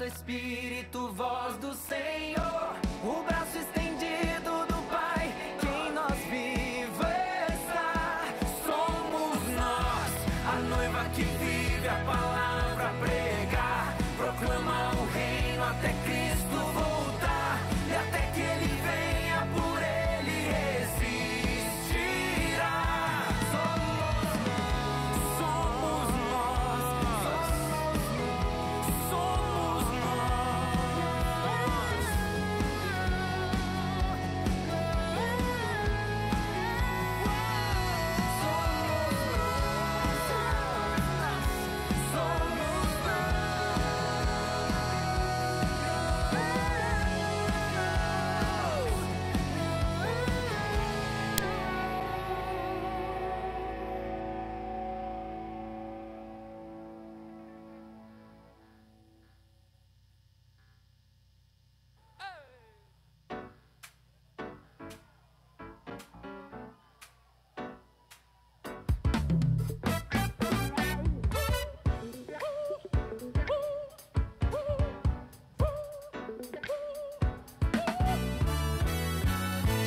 Espírito, voz do Senhor, o braço estendido do Pai, que em nós viva está. Somos nós, a noiva que vive a palavra pregar, proclama o reino até Cristo voltar, e até que Ele venha, por Ele existirá. Somos nós, somos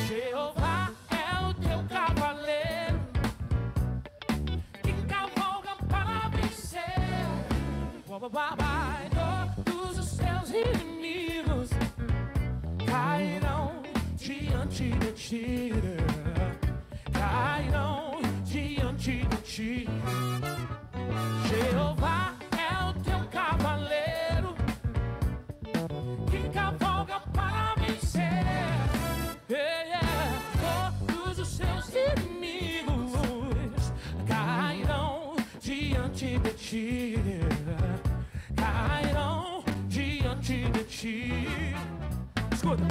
Jeová é o teu cavaleiro que cavalga para vencer. Vai, todos os seus inimigos cairão diante de ti. Cairão diante de ti. Jeová é o teu cavaleiro que cavalga para vencer. Todos os seus inimigos cairão diante de ti. Cairão diante de ti. Escuta,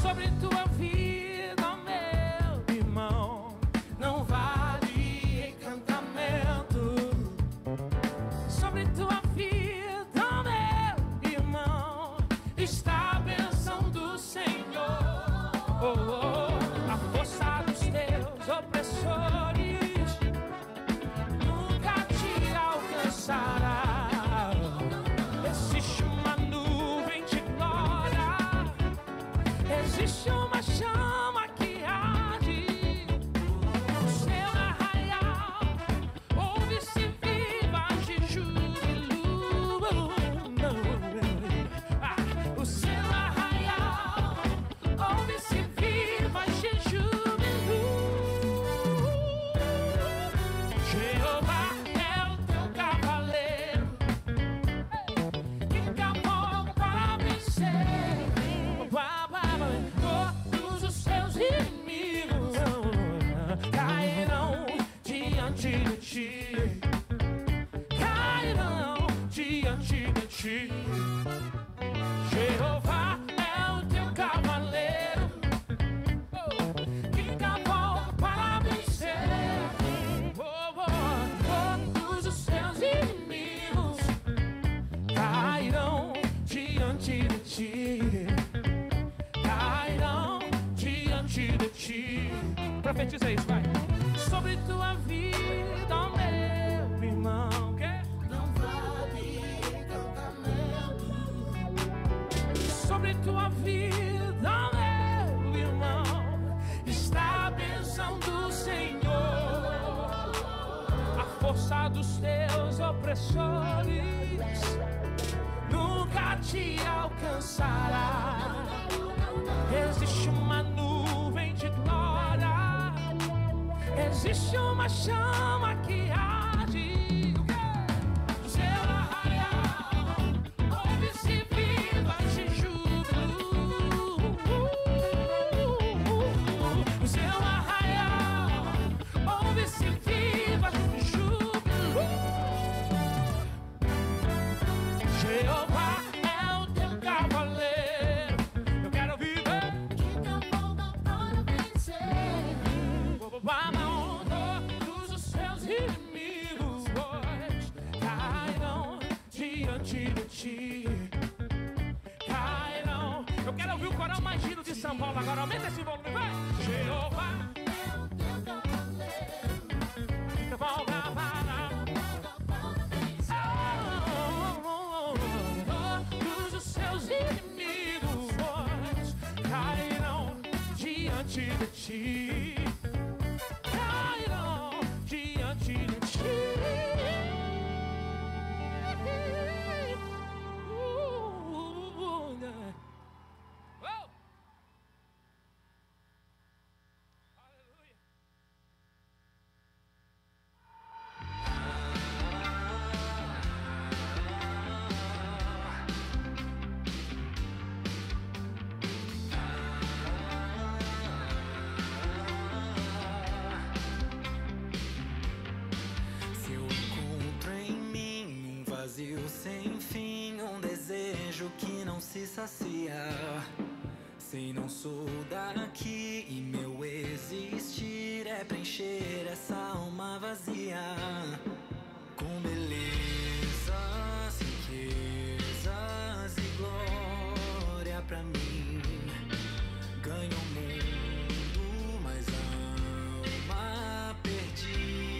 sobre tua vida, meu irmão, não vale encantamento. Sobre tua vida, meu irmão, está a bênção do Senhor. A força dos teus opressores nunca te alcançará. Existe uma nuvem de glória, existe uma chama que arde. O seu arraial ouve-se vivas de júbilo. O seu arraial ouve-se vivas de júbilo. Jeová é o teu cavaleiro que cavalga para vencer. Todos os seus inimigos cairão diante de ti. Cairão diante de ti. Jeová é o teu cavaleiro que cavalga para vencer. Todos os seus inimigos cairão diante de ti. Cairão diante de ti. Profetiza isso, vai. Sobre tua vida, meu irmão, que não vale encantamento. Sobre tua vida, meu irmão, está a bênção do Senhor. A força dos teus opressores nunca te alcançará. Existe uma nuvem de glória, existe uma chama que arde. O seu arraial ouve-se vivas de júbilo. O seu arraial ouve-se vivas de júbilo. Jeová é o teu cavaleiro, eu quero viver que cavalga para vencer. Todos os seus inimigos cairão diante de ti. Cairão. Eu quero ouvir o coral mais giro de São Paulo agora. Aumenta esse volume, vai! Jeová é o teu cavaleiro que cavalga para vencer. Todos os diante de ti. Cairão diante de ti. Sem fim, um desejo que não se sacia. Se não sou daqui e meu existir é preencher essa alma vazia com belezas, riquezas e glória pra mim. Ganho o mundo, mas a alma perdi.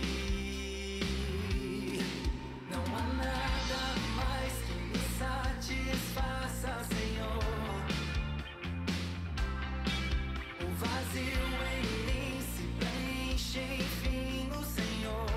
Não há nada mais que me satisfaça, Senhor. O vazio em mim se preenche, enfim, no Senhor.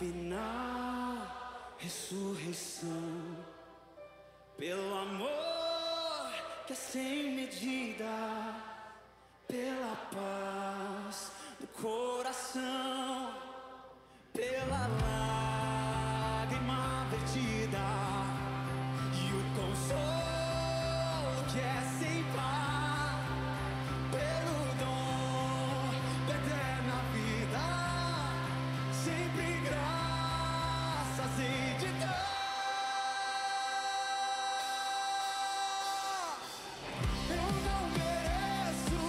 final, ressurreição, pelo amor que é sem medida, pela paz do coração, pela lágrima vertida e o consolo que é sem par, pelo dom da eterna vida, sempre graças hei de dar. Eu não mereço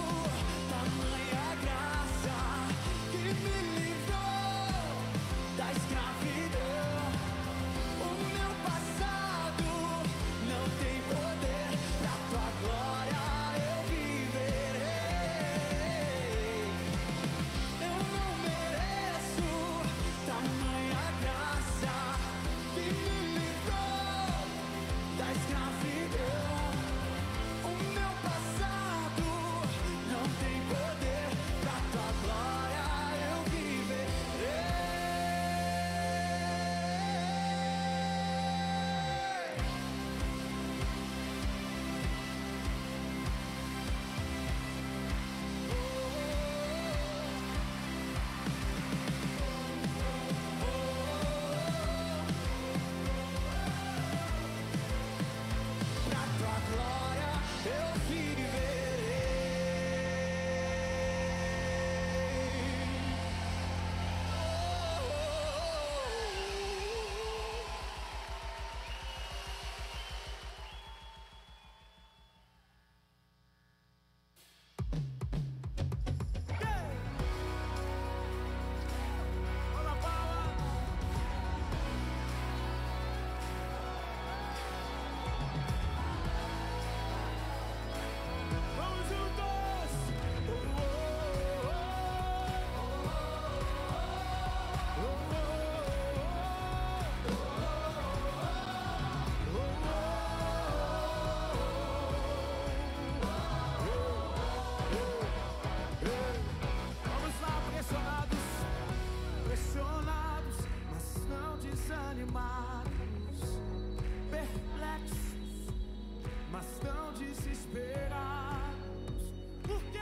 tamanha graça que me livrou da escravidão. O meu passado não tem poder, pra tua glória eu viverei. Eu não mereço tamanha graça que me livrou da escravidão. O meu passado não tem poder, pra tua glória eu viverei. Pra tua glória eu viverei. Olha, Paula. Vamos juntos! Vamos lá, pressionados, pressionados, mas não desanimados, perplexos, mas não desesperados, porque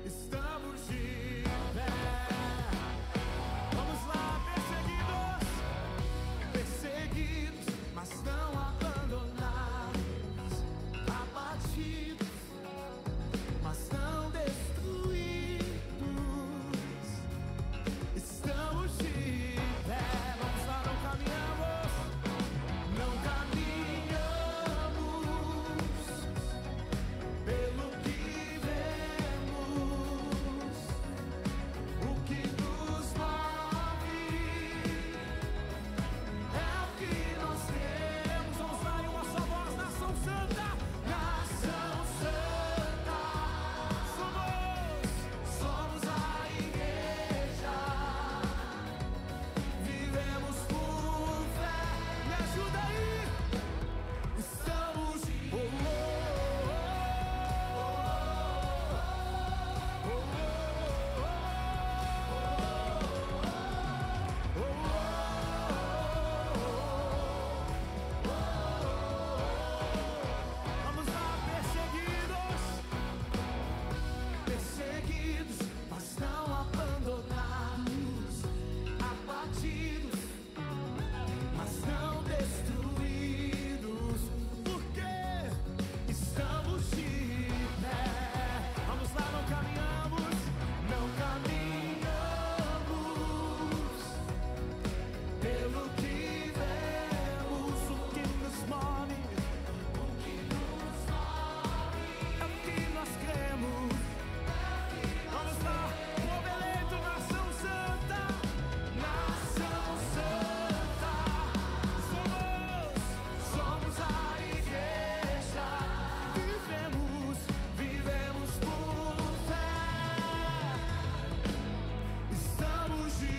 estamos de pé. Vamos lá, perseguidos, perseguidos, mas não abandonados, abatidos, mas não destruídos. Estamos de pé. Vamos lá, não caminhamos, não caminhamos pelo que vemos. O que nos move é o que nós temos. Vamos lá, em uma só voz, nação santa, nação santa. Somos a igreja. Vivemos por fé. Me ajuda aí. Estamos Vamos lá, perseguidos, mas não abandonados, abatidos, mas não destruídos, porque estamos de pé. Vamos lá, não caminhamos, não caminhamos pelo que vemos. O que nos move é o que nós cremos. Vamos lá, povo eleito, nação santa, nação santa. Somos a igreja. Vivemos por fé. Estamos de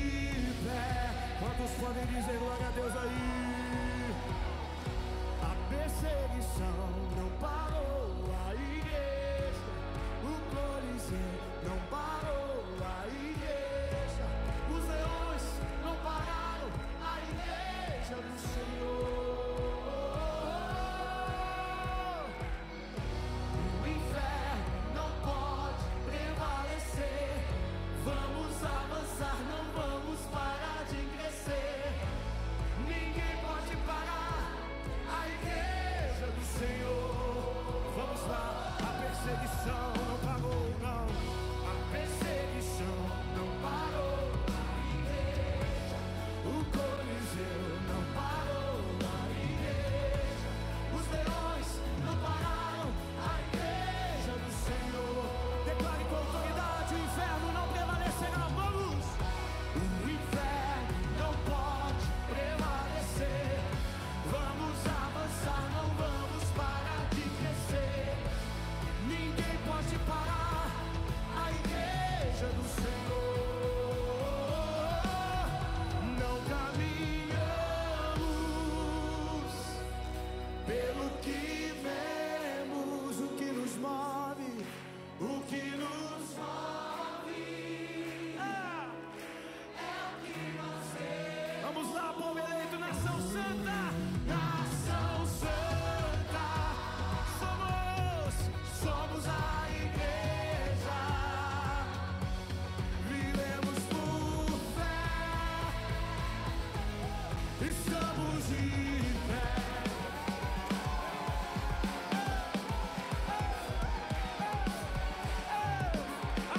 pé. Quantos podem dizer glória a Deus aí? A perseguição não parou a igreja. O Coliseu não parou a igreja. Os leões não não pararam a igreja do Senhor. O inferno não pode prevalecer. Vamos avançar, não vamos parar de crescer. Ninguém pode parar a igreja do Senhor. Vamos lá, a perseguição não parou, não. A perseguição não parou a igreja. O Coliseu não parou a igreja. Os leões não pararam a igreja do Senhor. Declare com autoridade: o inferno não prevalecerá. Vamos! O inferno não pode prevalecer. Vamos avançar, não vamos parar de crescer. Ninguém pode parar a igreja do Senhor. Não caminhamos pelo que vemos. O que nos move, o que nos move é o que nós temos. Vamos lá, povo eleito, nação santa. Nação santa, somos a igreja. Vivemos por fé, estamos de pé. A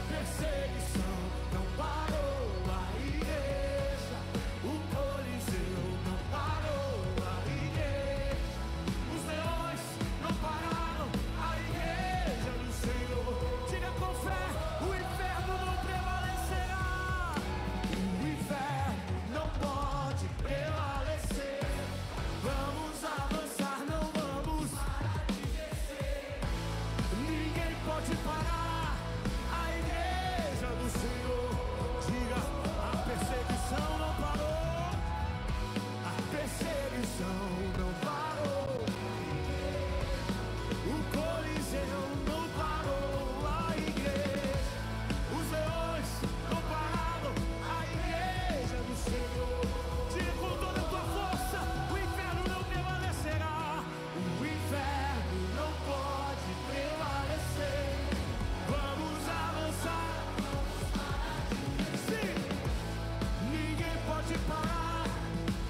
perseguição não parou a igreja. O Coliseu não parou a igreja. Os leões não pararam a igreja do Senhor. Diga com fé: o inferno não prevalecerá. O inferno não pode prevalecer. Vamos avançar, não vamos parar de crescer. Ninguém pode parar a igreja do Senhor. Diga: a perseguição não parou. A perseguição não parou. O Coliseu não parou a igreja. Os leões não pararam a igreja do Senhor. Diga com toda a tua força: o inferno não prevalecerá. O inferno não pode prevalecer. Vamos avançar. Sim, ninguém pode parar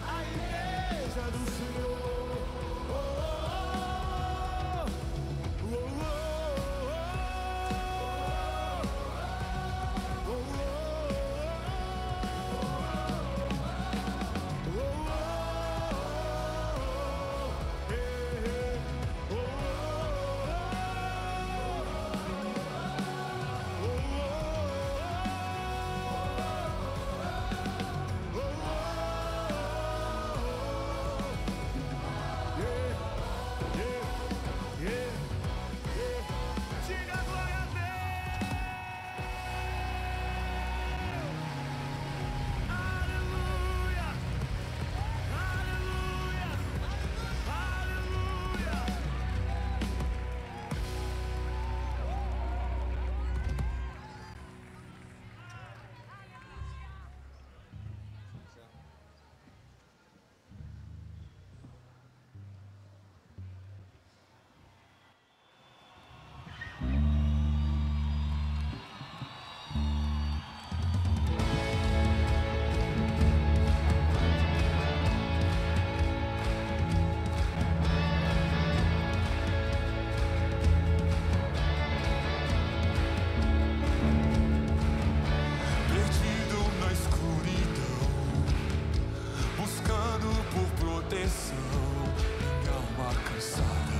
a igreja do Senhor. Oh, oh, oh, oh, oh, oh, diga glória a Deus. Aleluia, aleluia, aleluia. Perdido na escuridão, buscando por proteção. Minha alma cansada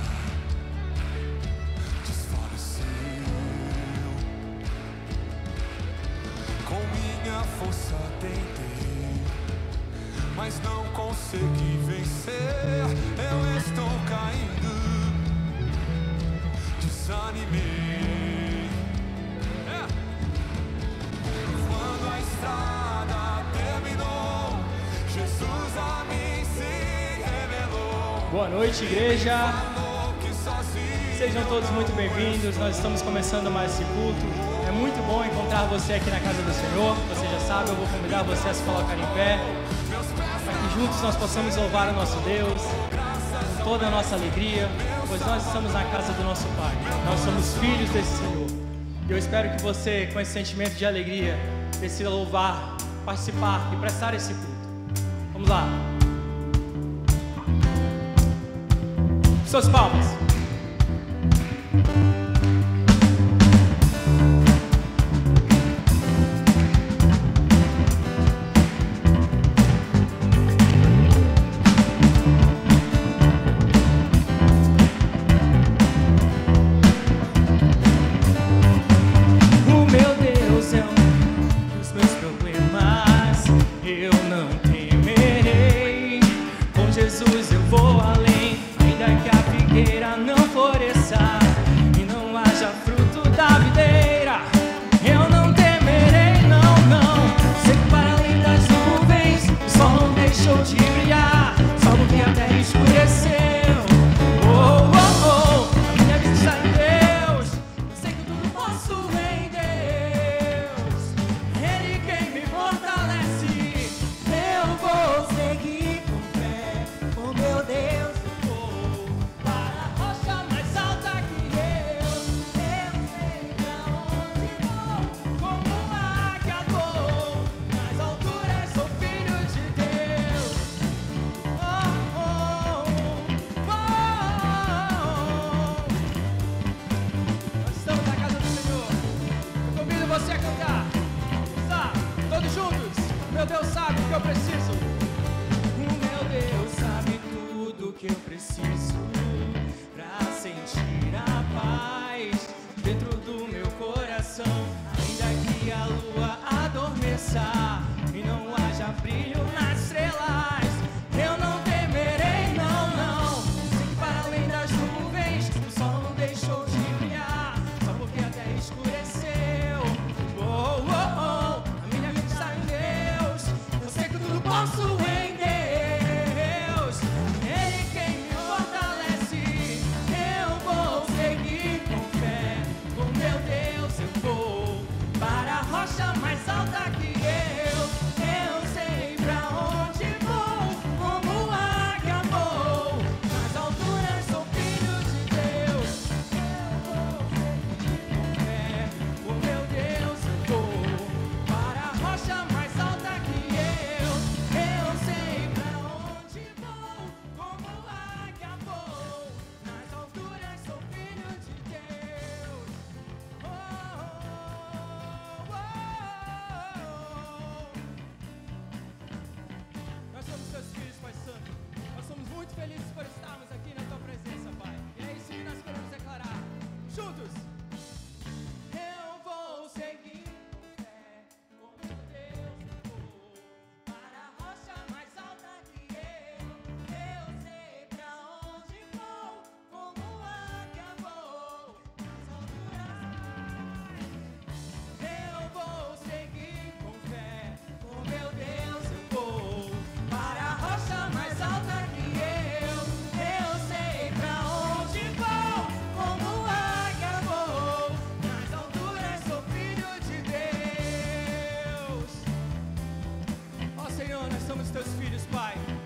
desfaleceu. Com minha força tentei, mas não consegui vencer. Eu estou caindo, desanimei. Quando a estrada terminou, Jesus a mim se revelou. Boa noite, igreja. Sejam todos muito bem-vindos. Nós estamos começando mais esse culto. É muito bom encontrar você aqui na casa do Senhor. Você já sabe, eu vou convidar você a se colocar em pé, para que juntos nós possamos louvar o nosso Deus com toda a nossa alegria, pois nós estamos na casa do nosso Pai. Nós somos filhos desse Senhor. E eu espero que você, com esse sentimento de alegria, decida louvar, participar e prestar esse culto. Vamos lá. Suas palmas.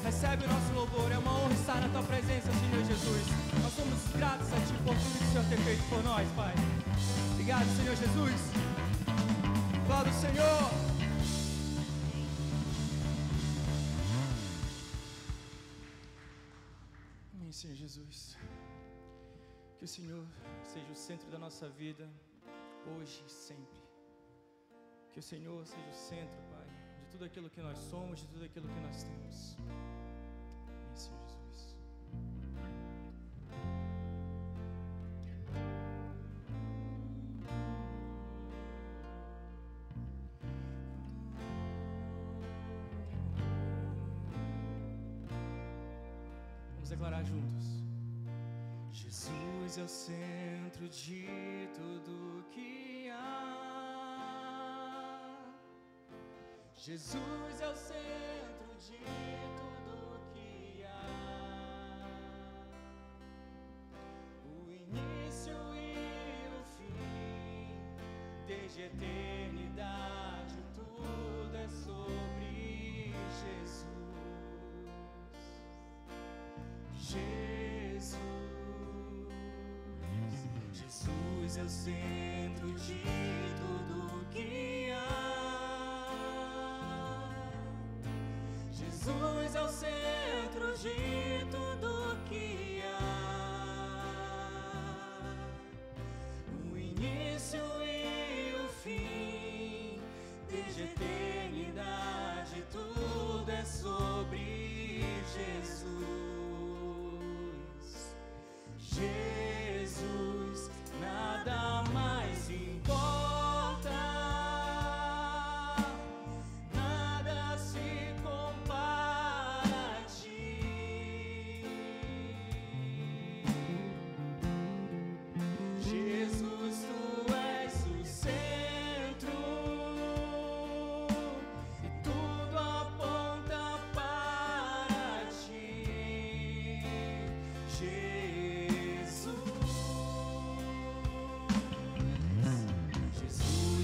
Recebe o nosso louvor, é uma honra estar na Tua presença, Senhor Jesus. Nós somos gratos a Ti por tudo que o Senhor tem feito por nós, Pai. Obrigado, Senhor Jesus. Glória ao Senhor. Amém, Senhor Jesus. Que o Senhor seja o centro da nossa vida, hoje e sempre. Que o Senhor seja o centro, Pai, de tudo aquilo que nós somos, de tudo aquilo que nós temos. Senhor Jesus. Vamos declarar juntos. Jesus é o centro de tudo que há. Jesus é o centro de tudo que há. O início e o fim, desde desde a eternidade tudo é sobre Jesus. Jesus é o centro de tudo que há. Jesus é o centro de tudo que há. O início e o fim, desde a eternidade tudo é sobre Jesus. Jesus, nada mais importa, nada se compara a ti. Jesus, tu és o centro e tudo aponta para ti. Jesus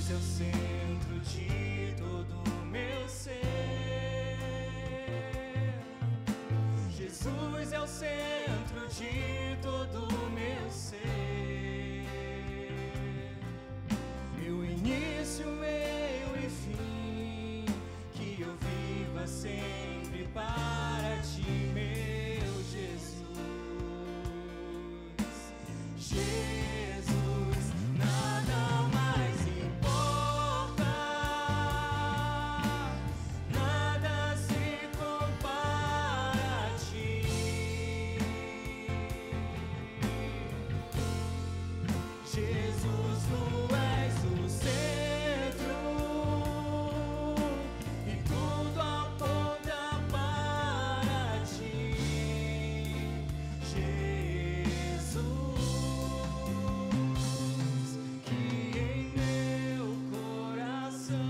é o centro de todo o meu ser. Jesus é o centro de todo o meu ser. Meu início, meio e fim, que eu viva sempre para ti, meu Jesus. Jesus, nada mais importa, nada se compara a ti. Jesus, tu és o centro e tudo aponta para ti. Jesus, que em meu coração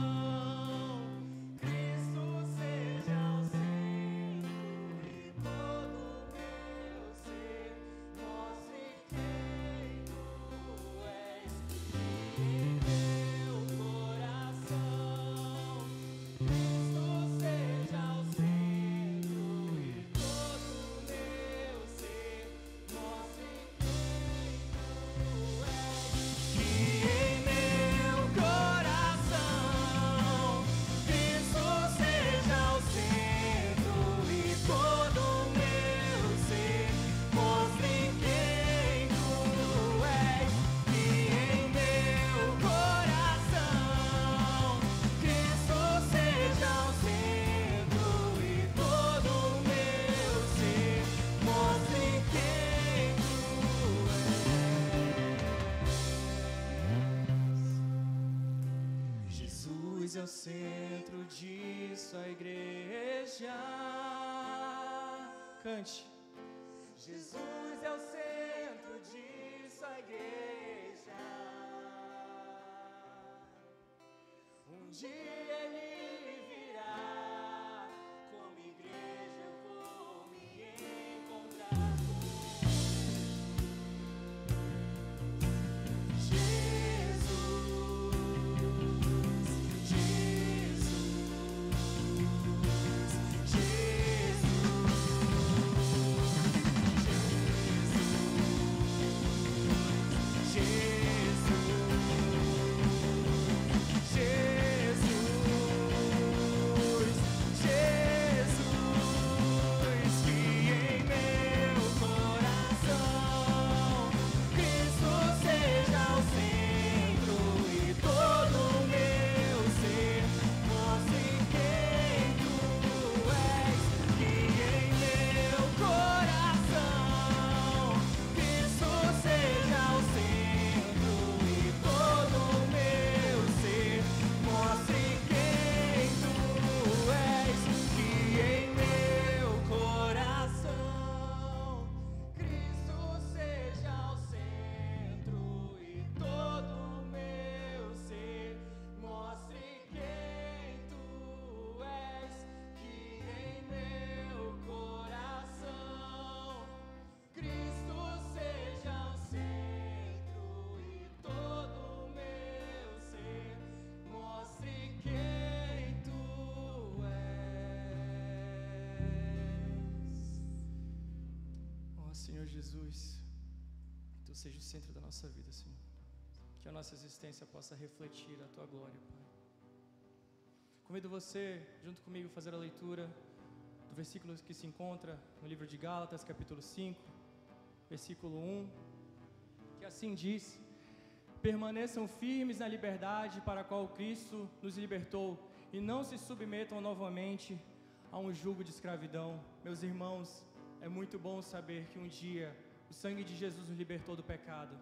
Cristo seja o centro e todo o meu ser mostre quem tu és. Que em meu coração Cristo seja o centro e todo o meu ser mostre quem tu és. Que em meu coração Cristo seja o centro e todo o meu ser mostre quem tu és. Que em meu coração Cristo seja o centro e todo o meu ser mostre quem tu és. Jesus é o centro disso, a igreja. Cante. Jesus é o centro disso, a igreja. Um dia ele virá, como igreja eu vou me encontrar com Jesus, Jesus, Jesus, Jesus. Jesus, que Tu seja o centro da nossa vida, Senhor. Que a nossa existência possa refletir a Tua glória, Pai. Convido você, junto comigo, a fazer a leitura do versículo que se encontra no livro de Gálatas, capítulo 5, versículo 1, que assim diz: permaneçam firmes na liberdade para a qual Cristo nos libertou, e não se submetam novamente a um jugo de escravidão. Meus irmãos, é muito bom saber que um dia o sangue de Jesus nos libertou do pecado.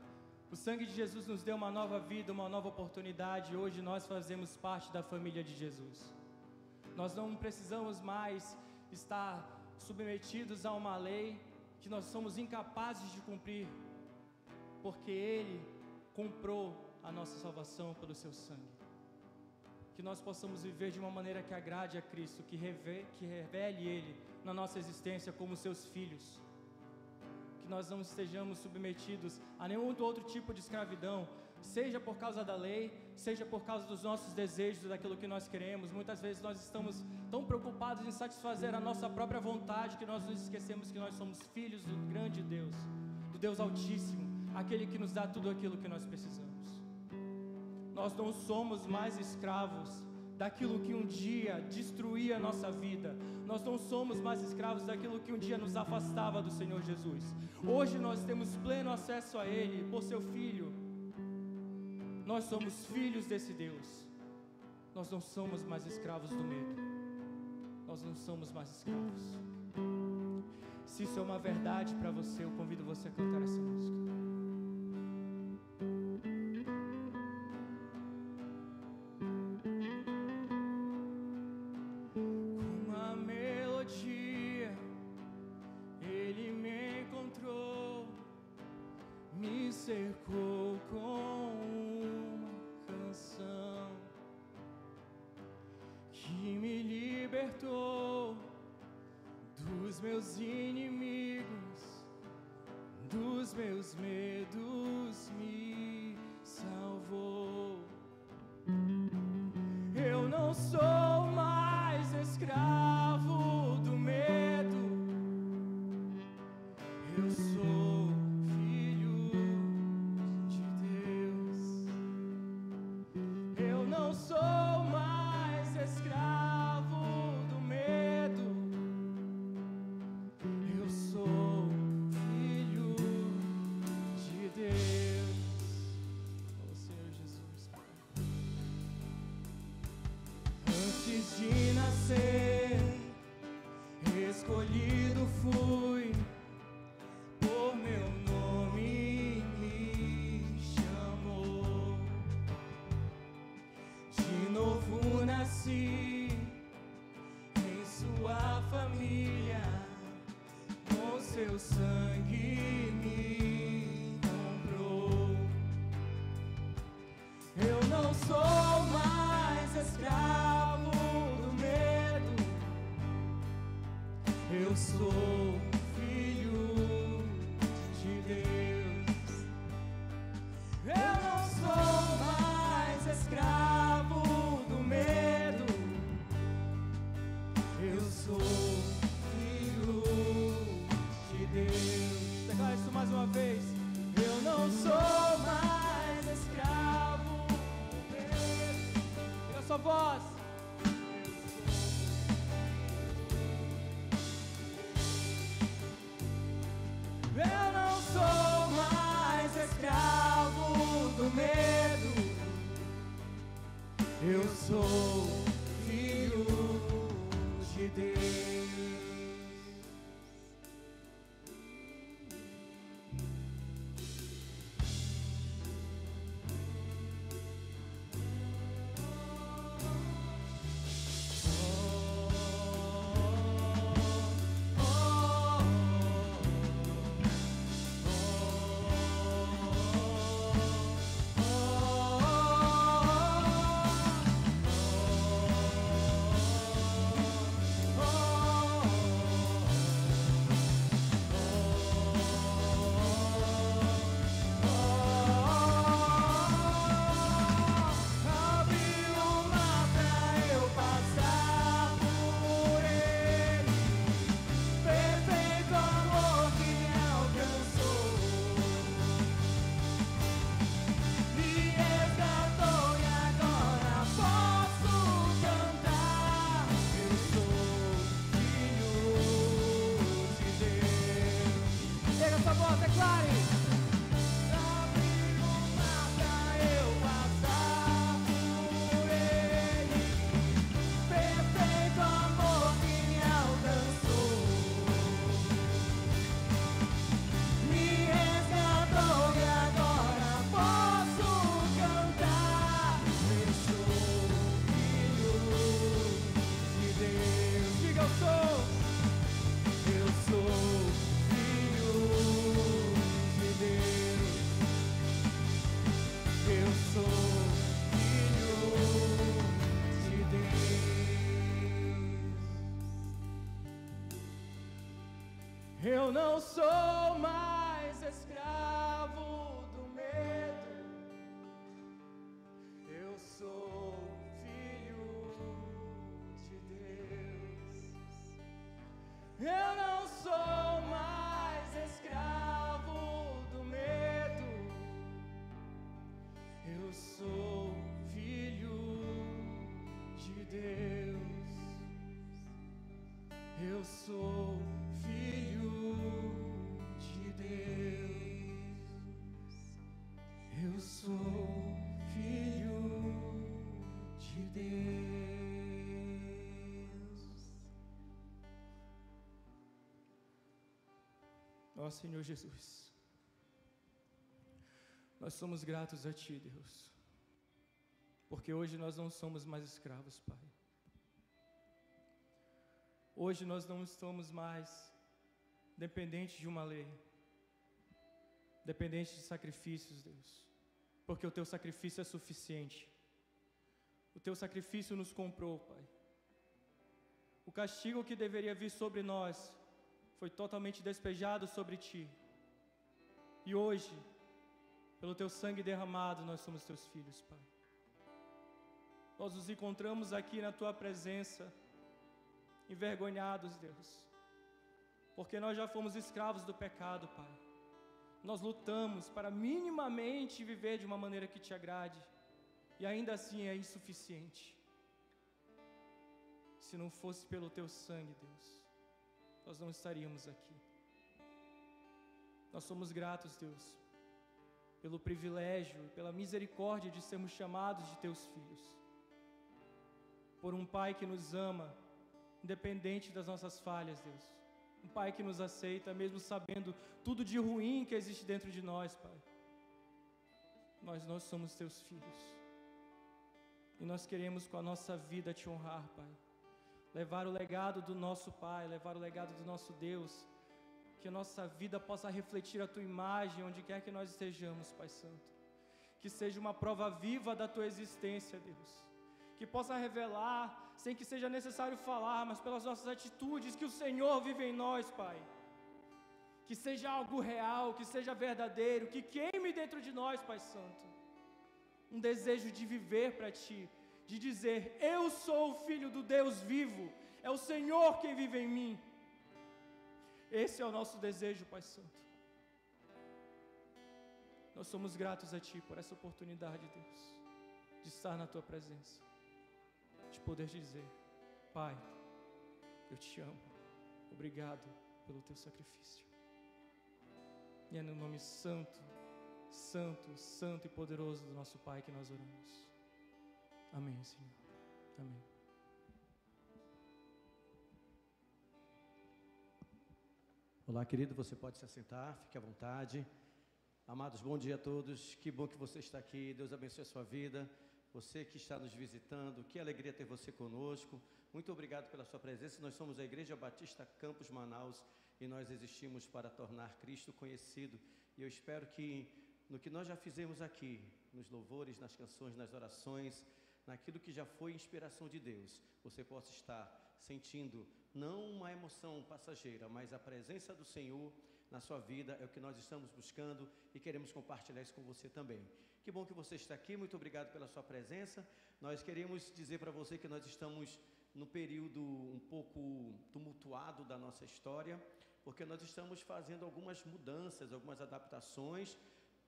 O sangue de Jesus nos deu uma nova vida, uma nova oportunidade, e hoje nós fazemos parte da família de Jesus. Nós não precisamos mais estar submetidos a uma lei que nós somos incapazes de cumprir, porque Ele comprou a nossa salvação pelo seu sangue. Que nós possamos viver de uma maneira que agrade a Cristo, que revele Ele na nossa existência como seus filhos. Que nós não estejamos submetidos a nenhum outro tipo de escravidão, seja por causa da lei, seja por causa dos nossos desejos, daquilo que nós queremos. Muitas vezes nós estamos tão preocupados em satisfazer a nossa própria vontade, que nós nos esquecemos que nós somos filhos do grande Deus, do Deus Altíssimo, aquele que nos dá tudo aquilo que nós precisamos. Nós não somos mais escravos daquilo que um dia destruía a nossa vida. Nós não somos mais escravos daquilo que um dia nos afastava do Senhor Jesus. Hoje nós temos pleno acesso a Ele por seu Filho. Nós somos filhos desse Deus. Nós não somos mais escravos do medo. Nós não somos mais escravos. Se isso é uma verdade para você, eu convido você a cantar essa música. Cercou com uma canção que me libertou dos meus inimigos, dos meus medos, me salvou. Eu não sou mais escravo do medo, eu sou de nascer, escolhido fui, por meu nome me chamou. De novo nasci em sua família, com seu sangue me comprou. Eu não sou mais escravo, eu sou filho de Deus. Eu não sou mais escravo do medo, eu sou filho de Deus. Declara isso mais uma vez. Eu não sou mais escravo do medo. Diga a sua voz. Eu não sou mais escravo do medo, eu sou filho de Deus. Oh eu sou filho de Deus. Eu sou filho de Deus. Eu não sou mais escravo do medo. Eu sou filho de Deus. Eu não sou mais escravo do medo. Eu sou filho de Deus. Eu sou filho de Deus. Eu sou filho de Deus. Ó Senhor Jesus, nós somos gratos a Ti, Deus, porque hoje nós não somos mais escravos, Pai. Hoje nós não estamos mais dependentes de uma lei, dependentes de sacrifícios, Deus, porque o Teu sacrifício é suficiente. O Teu sacrifício nos comprou, Pai. O castigo que deveria vir sobre nós foi totalmente despejado sobre Ti. E hoje, pelo Teu sangue derramado, nós somos Teus filhos, Pai. Nós nos encontramos aqui na Tua presença, envergonhados, Deus, porque nós já fomos escravos do pecado, Pai. Nós lutamos para minimamente viver de uma maneira que Te agrade, e ainda assim é insuficiente. Se não fosse pelo Teu sangue, Deus, nós não estaríamos aqui. Nós somos gratos, Deus, pelo privilégio e pela misericórdia de sermos chamados de Teus filhos, por um Pai que nos ama, independente das nossas falhas, Deus. Um Pai que nos aceita, mesmo sabendo tudo de ruim que existe dentro de nós, Pai. Nós somos Teus filhos. E nós queremos com a nossa vida Te honrar, Pai. Levar o legado do nosso Pai, levar o legado do nosso Deus. Que a nossa vida possa refletir a Tua imagem onde quer que nós estejamos, Pai Santo. Que seja uma prova viva da Tua existência, Deus. Que possa revelar, sem que seja necessário falar, mas pelas nossas atitudes, que o Senhor vive em nós, Pai. Que seja algo real, que seja verdadeiro, que queime dentro de nós, Pai Santo, um desejo de viver para Ti, de dizer: eu sou o Filho do Deus vivo, é o Senhor quem vive em mim. Esse é o nosso desejo, Pai Santo. Nós somos gratos a Ti por essa oportunidade, Deus, de estar na Tua presença, de poder dizer: Pai, eu Te amo, obrigado pelo Teu sacrifício. E é no nome santo, santo, santo e poderoso do nosso Pai que nós oramos. Amém, Senhor. Amém. Olá, querido, você pode se assentar, fique à vontade. Amados, bom dia a todos, que bom que você está aqui, Deus abençoe a sua vida. Você que está nos visitando, que alegria ter você conosco. Muito obrigado pela sua presença. Nós somos a Igreja Batista Campus Manaus e nós existimos para tornar Cristo conhecido. E eu espero que no que nós já fizemos aqui, nos louvores, nas canções, nas orações, naquilo que já foi inspiração de Deus, você possa estar sentindo não uma emoção passageira, mas a presença do Senhor na sua vida. É o que nós estamos buscando e queremos compartilhar isso com você também. Que bom que você está aqui, muito obrigado pela sua presença. Nós queremos dizer para você que nós estamos no período um pouco tumultuado da nossa história, porque nós estamos fazendo algumas mudanças, algumas adaptações,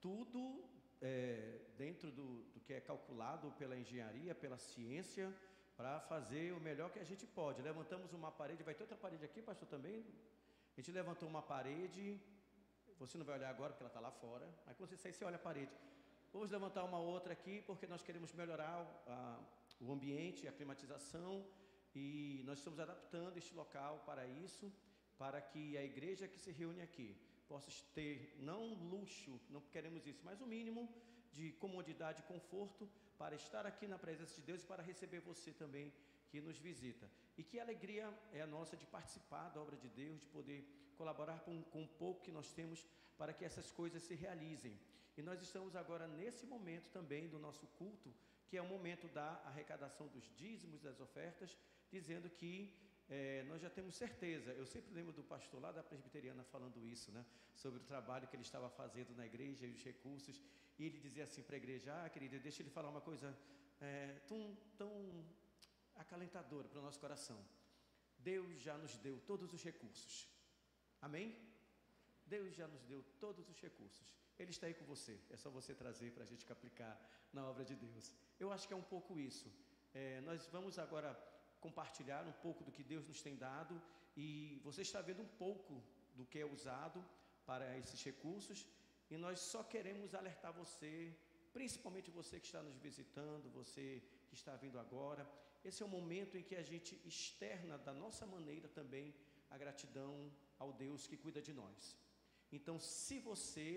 tudo dentro do que é calculado pela engenharia, pela ciência, para fazer o melhor que a gente pode. Levantamos uma parede, vai ter outra parede aqui, pastor, também? A gente levantou uma parede, você não vai olhar agora porque ela está lá fora, mas quando você sair, você olha a parede. Vamos levantar uma outra aqui, porque nós queremos melhorar o ambiente, a climatização, e nós estamos adaptando este local para isso, para que a igreja que se reúne aqui possa ter, não luxo, não queremos isso, mas o mínimo de comodidade e conforto para estar aqui na presença de Deus e para receber você também, que nos visita. E que alegria é a nossa de participar da obra de Deus, de poder colaborar com o pouco que nós temos para que essas coisas se realizem. E nós estamos agora nesse momento também do nosso culto, que é o momento da arrecadação dos dízimos, das ofertas, dizendo que nós já temos certeza. Eu sempre lembro do pastor lá da Presbiteriana falando isso, né, sobre o trabalho que ele estava fazendo na igreja e os recursos, e ele dizia assim para a igreja: querida, deixa ele falar uma coisa tão acalentadora para o nosso coração. Deus já nos deu todos os recursos, amém? Deus já nos deu todos os recursos. Ele está aí com você, é só você trazer para a gente aplicar na obra de Deus. Eu acho que é um pouco isso. Nós vamos agora compartilhar um pouco do que Deus nos tem dado, e você está vendo um pouco do que é usado para esses recursos, e nós só queremos alertar você, principalmente você que está nos visitando, você que está vindo agora. Esse é o momento em que a gente externa da nossa maneira também a gratidão ao Deus que cuida de nós. Então, se você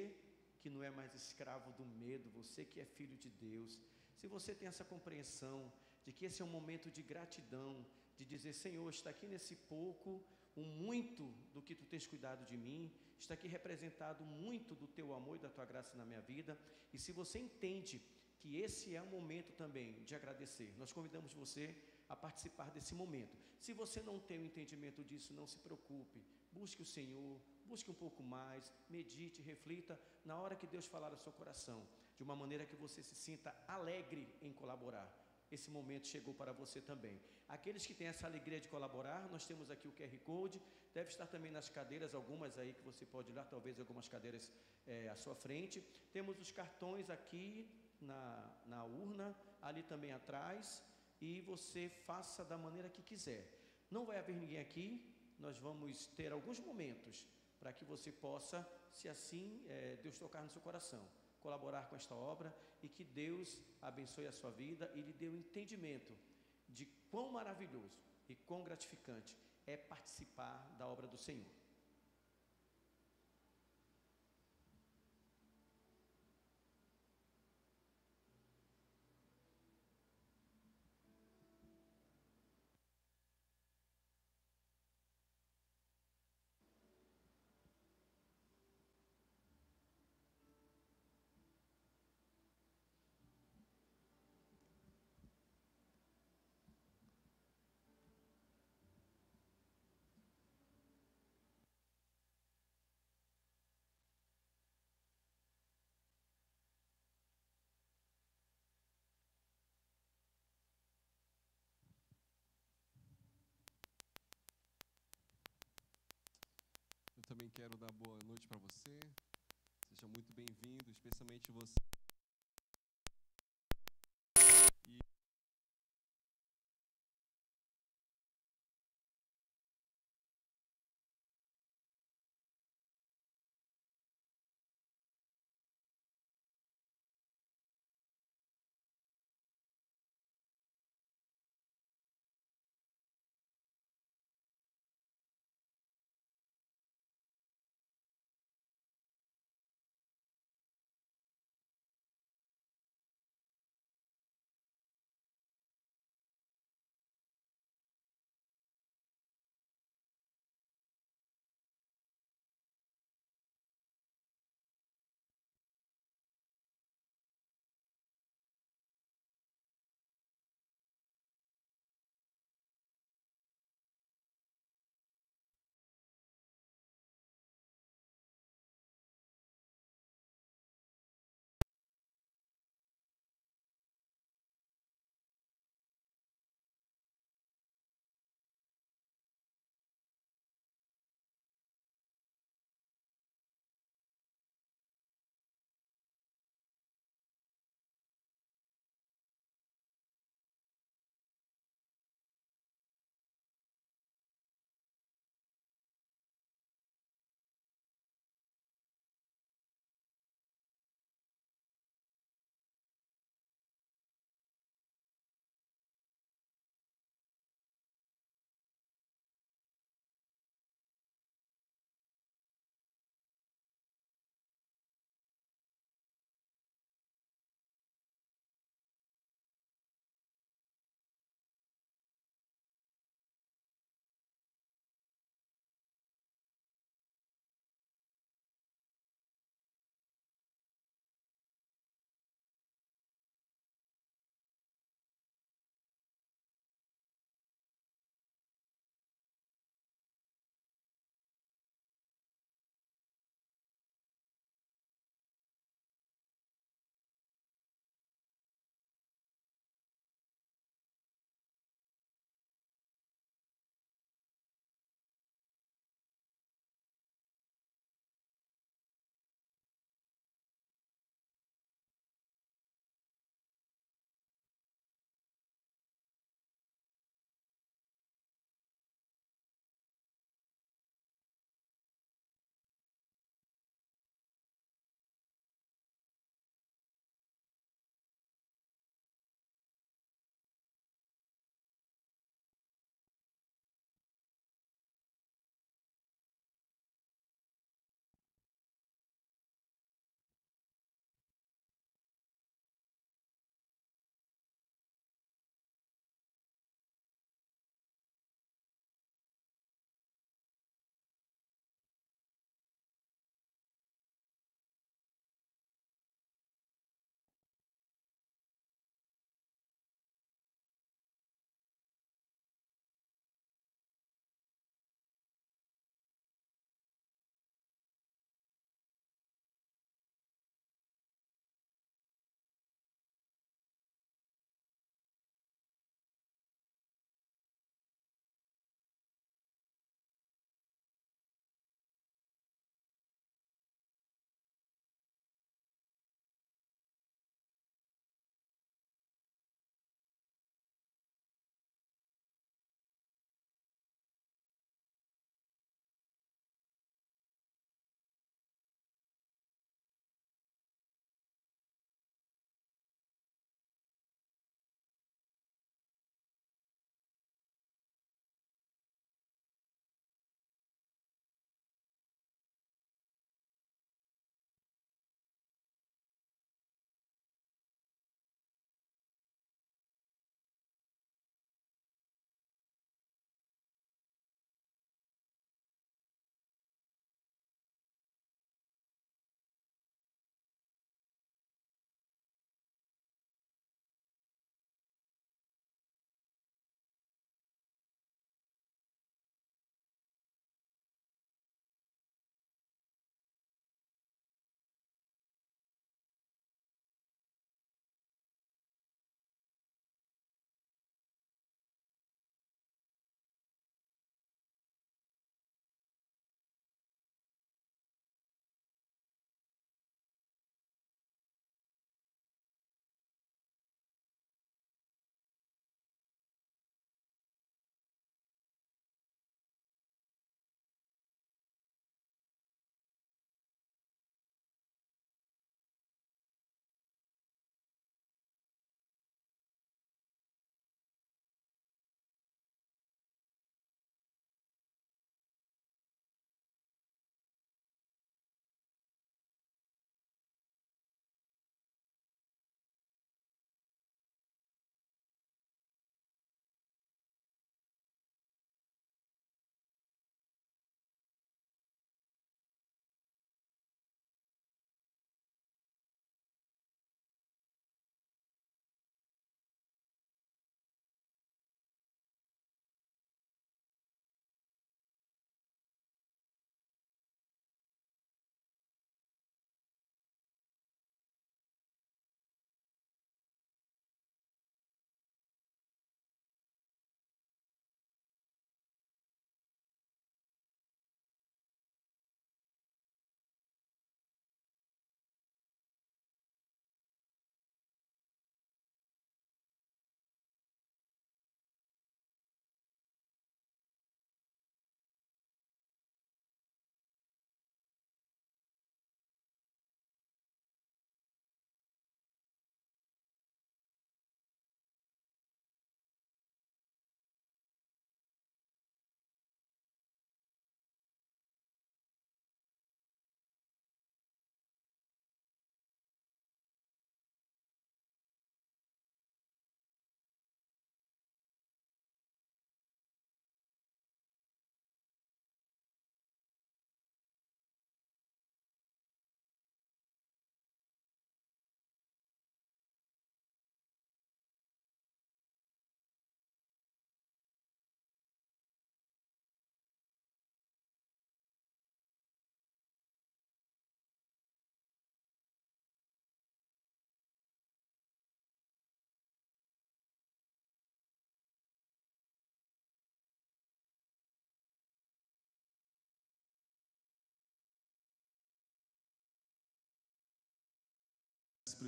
que não é mais escravo do medo, você que é filho de Deus, se você tem essa compreensão de que esse é um momento de gratidão, de dizer: Senhor, está aqui nesse pouco o muito do que tu tens cuidado de mim, está aqui representado muito do teu amor e da tua graça na minha vida. E se você entende que esse é um momento também de agradecer, nós convidamos você a participar desse momento. Se você não tem o entendimento disso, não se preocupe, busque o Senhor, busque um pouco mais, medite, reflita na hora que Deus falar ao seu coração, de uma maneira que você se sinta alegre em colaborar. Esse momento chegou para você também. Aqueles que têm essa alegria de colaborar, nós temos aqui o QR Code, deve estar também nas cadeiras, algumas aí que você pode olhar, talvez algumas cadeiras à sua frente. Temos os cartões aqui na urna, ali também atrás, e você faça da maneira que quiser. Não vai haver ninguém aqui, nós vamos ter alguns momentos para que você possa, se assim Deus tocar no seu coração, colaborar com esta obra, e que Deus abençoe a sua vida e lhe dê o entendimento de quão maravilhoso e quão gratificante é participar da obra do Senhor. Eu também quero dar boa noite para você. Seja muito bem-vindo, especialmente você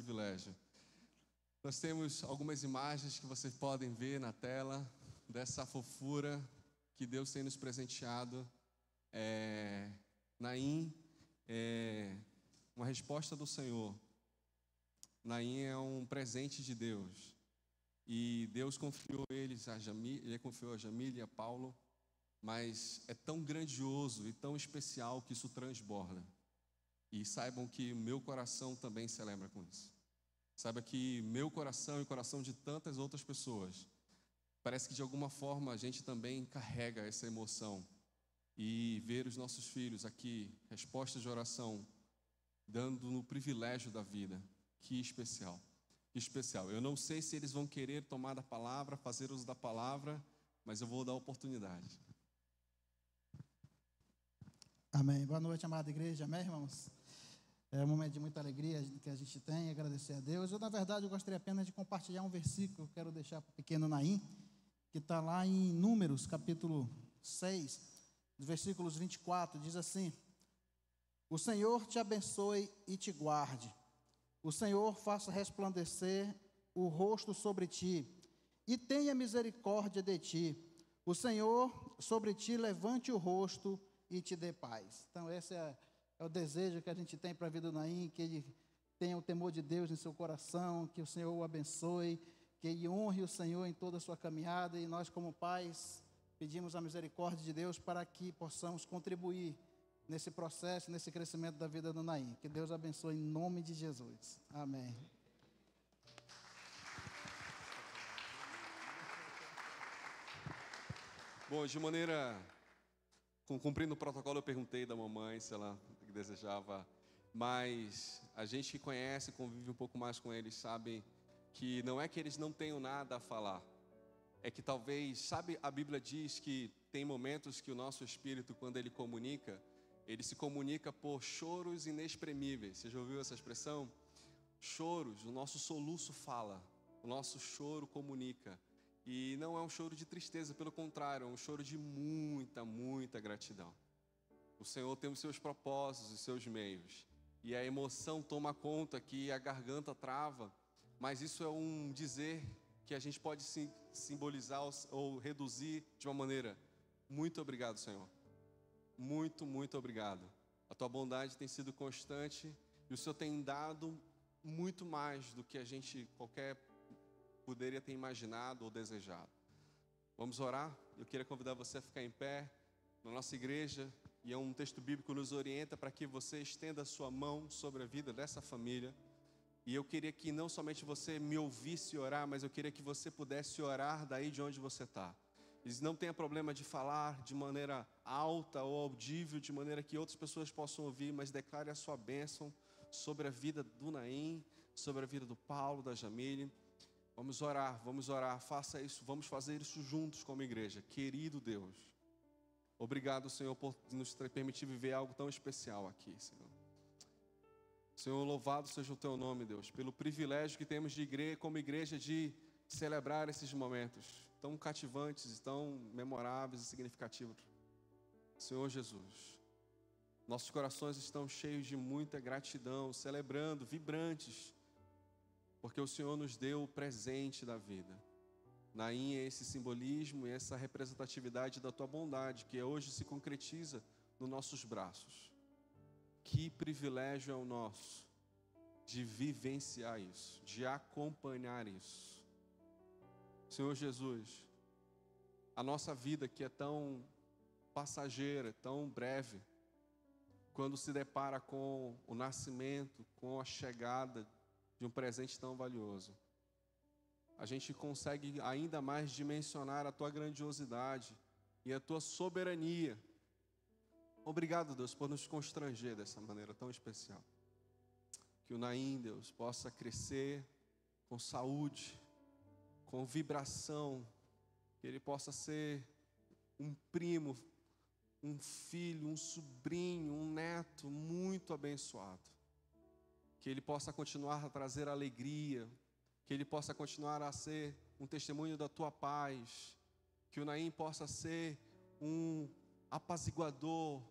privilégio. Nós temos algumas imagens que vocês podem ver na tela dessa fofura que Deus tem nos presenteado. Naim é uma resposta do Senhor. Naim é um presente de Deus. E Deus confiou ele confiou a Jamília e a Paulo, mas é tão grandioso e tão especial que isso transborda. E saibam que meu coração também celebra com isso. Saiba que meu coração e o coração de tantas outras pessoas, parece que de alguma forma a gente também carrega essa emoção. E ver os nossos filhos aqui, respostas de oração, dando no privilégio da vida. Que especial, que especial. Eu não sei se eles vão querer tomar da palavra, fazer uso da palavra, mas eu vou dar oportunidade. Amém. Boa noite, amada igreja. Amém, irmãos? É um momento de muita alegria que a gente tem, agradecer a Deus. Na verdade, eu gostaria apenas de compartilhar um versículo que eu quero deixar para o pequeno Naim, que está lá em Números, capítulo 6, versículos 24, diz assim: O Senhor te abençoe e te guarde. O Senhor faça resplandecer o rosto sobre ti e tenha misericórdia de ti. O Senhor sobre ti levante o rosto e te dê paz. Então esse é o desejo que a gente tem para a vida do Naim, que ele tenha o temor de Deus em seu coração, que o Senhor o abençoe, que ele honre o Senhor em toda a sua caminhada, e nós como pais pedimos a misericórdia de Deus para que possamos contribuir nesse processo, nesse crescimento da vida do Naim. Que Deus abençoe em nome de Jesus. Amém. Bom, de maneira... Cumprindo o protocolo, eu perguntei da mamãe se ela desejava, mas a gente que conhece, convive um pouco mais com eles, sabe que não é que eles não tenham nada a falar. É que talvez, sabe, a Bíblia diz que tem momentos que o nosso espírito, quando ele se comunica por choros inexprimíveis. Você já ouviu essa expressão? Choros, o nosso soluço fala, o nosso choro comunica. E não é um choro de tristeza, pelo contrário, é um choro de muita, muita gratidão. O Senhor tem os seus propósitos, os seus meios. E a emoção toma conta que a garganta trava, mas isso é um dizer que a gente pode simbolizar ou reduzir de uma maneira: muito obrigado, Senhor. Muito, muito obrigado. A tua bondade tem sido constante e o Senhor tem dado muito mais do que a gente poderia ter imaginado ou desejado. Vamos orar? Eu queria convidar você a ficar em pé na nossa igreja, e é um texto bíblico que nos orienta para que você estenda a sua mão sobre a vida dessa família. E eu queria que não somente você me ouvisse orar, mas eu queria que você pudesse orar daí de onde você está. E não tenha problema de falar de maneira alta ou audível, de maneira que outras pessoas possam ouvir, mas declare a sua bênção sobre a vida do Naim, sobre a vida do Paulo, da Jamília. Vamos orar, faça isso, vamos fazer isso juntos como igreja. Querido Deus, obrigado, Senhor, por nos permitir viver algo tão especial aqui, Senhor. Senhor, louvado seja o teu nome, Deus, pelo privilégio que temos como igreja de celebrar esses momentos tão cativantes, tão memoráveis e significativos. Senhor Jesus, nossos corações estão cheios de muita gratidão, celebrando, vibrantes, porque o Senhor nos deu o presente da vida. Naim é esse simbolismo e essa representatividade da tua bondade, que hoje se concretiza nos nossos braços. Que privilégio é o nosso de vivenciar isso, de acompanhar isso. Senhor Jesus, a nossa vida que é tão passageira, tão breve, quando se depara com o nascimento, com a chegada de um presente tão valioso, a gente consegue ainda mais dimensionar a tua grandiosidade e a tua soberania. Obrigado, Deus, por nos constranger dessa maneira tão especial. Que o Naim, Deus, possa crescer com saúde, com vibração, que ele possa ser um primo, um filho, um sobrinho, um neto muito abençoado. Que ele possa continuar a trazer alegria, que ele possa continuar a ser um testemunho da tua paz, que o Naim possa ser um apaziguador,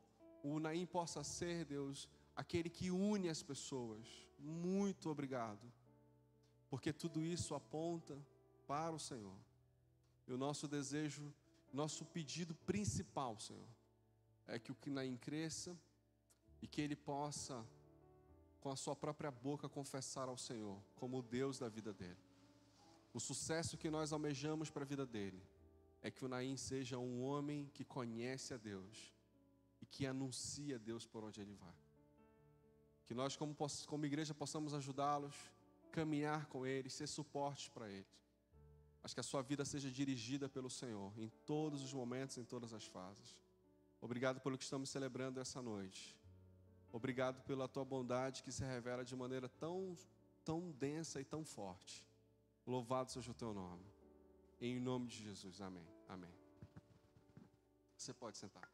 o Naim possa ser, Deus, aquele que une as pessoas. Muito obrigado. porque tudo isso aponta para o Senhor. E o nosso desejo, nosso pedido principal, Senhor, é que o Naim cresça e que ele possa, com a sua própria boca, confessar ao Senhor como o Deus da vida dele. O sucesso que nós almejamos para a vida dele é que o Naim seja um homem que conhece a Deus e que anuncia a Deus por onde ele vai. Que nós, como igreja, possamos ajudá-los, caminhar com eles, ser suportes para eles. Mas que a sua vida seja dirigida pelo Senhor em todos os momentos, em todas as fases. Obrigado pelo que estamos celebrando essa noite. Obrigado pela tua bondade que se revela de maneira tão densa e tão forte. Louvado seja o teu nome. Em nome de Jesus, amém. Amém. Você pode sentar.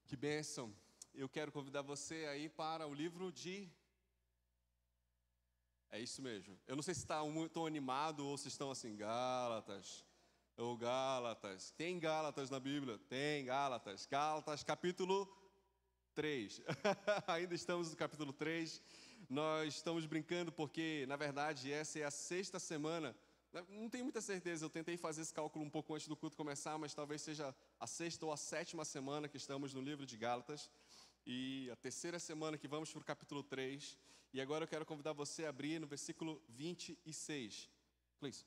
Que bênção. Eu quero convidar você aí para o livro de... É isso mesmo. Eu não sei se está muito animado ou se estão assim, Gálatas, ou Gálatas. Tem Gálatas na Bíblia? Tem Gálatas. Gálatas, capítulo 3. Ainda estamos no capítulo 3. Nós estamos brincando porque, na verdade, essa é a 6ª semana. Não tenho muita certeza, eu tentei fazer esse cálculo um pouco antes do culto começar, mas talvez seja a 6ª ou a 7ª semana que estamos no livro de Gálatas. E a 3ª semana que vamos para o capítulo 3. E agora eu quero convidar você a abrir no versículo 26. Please.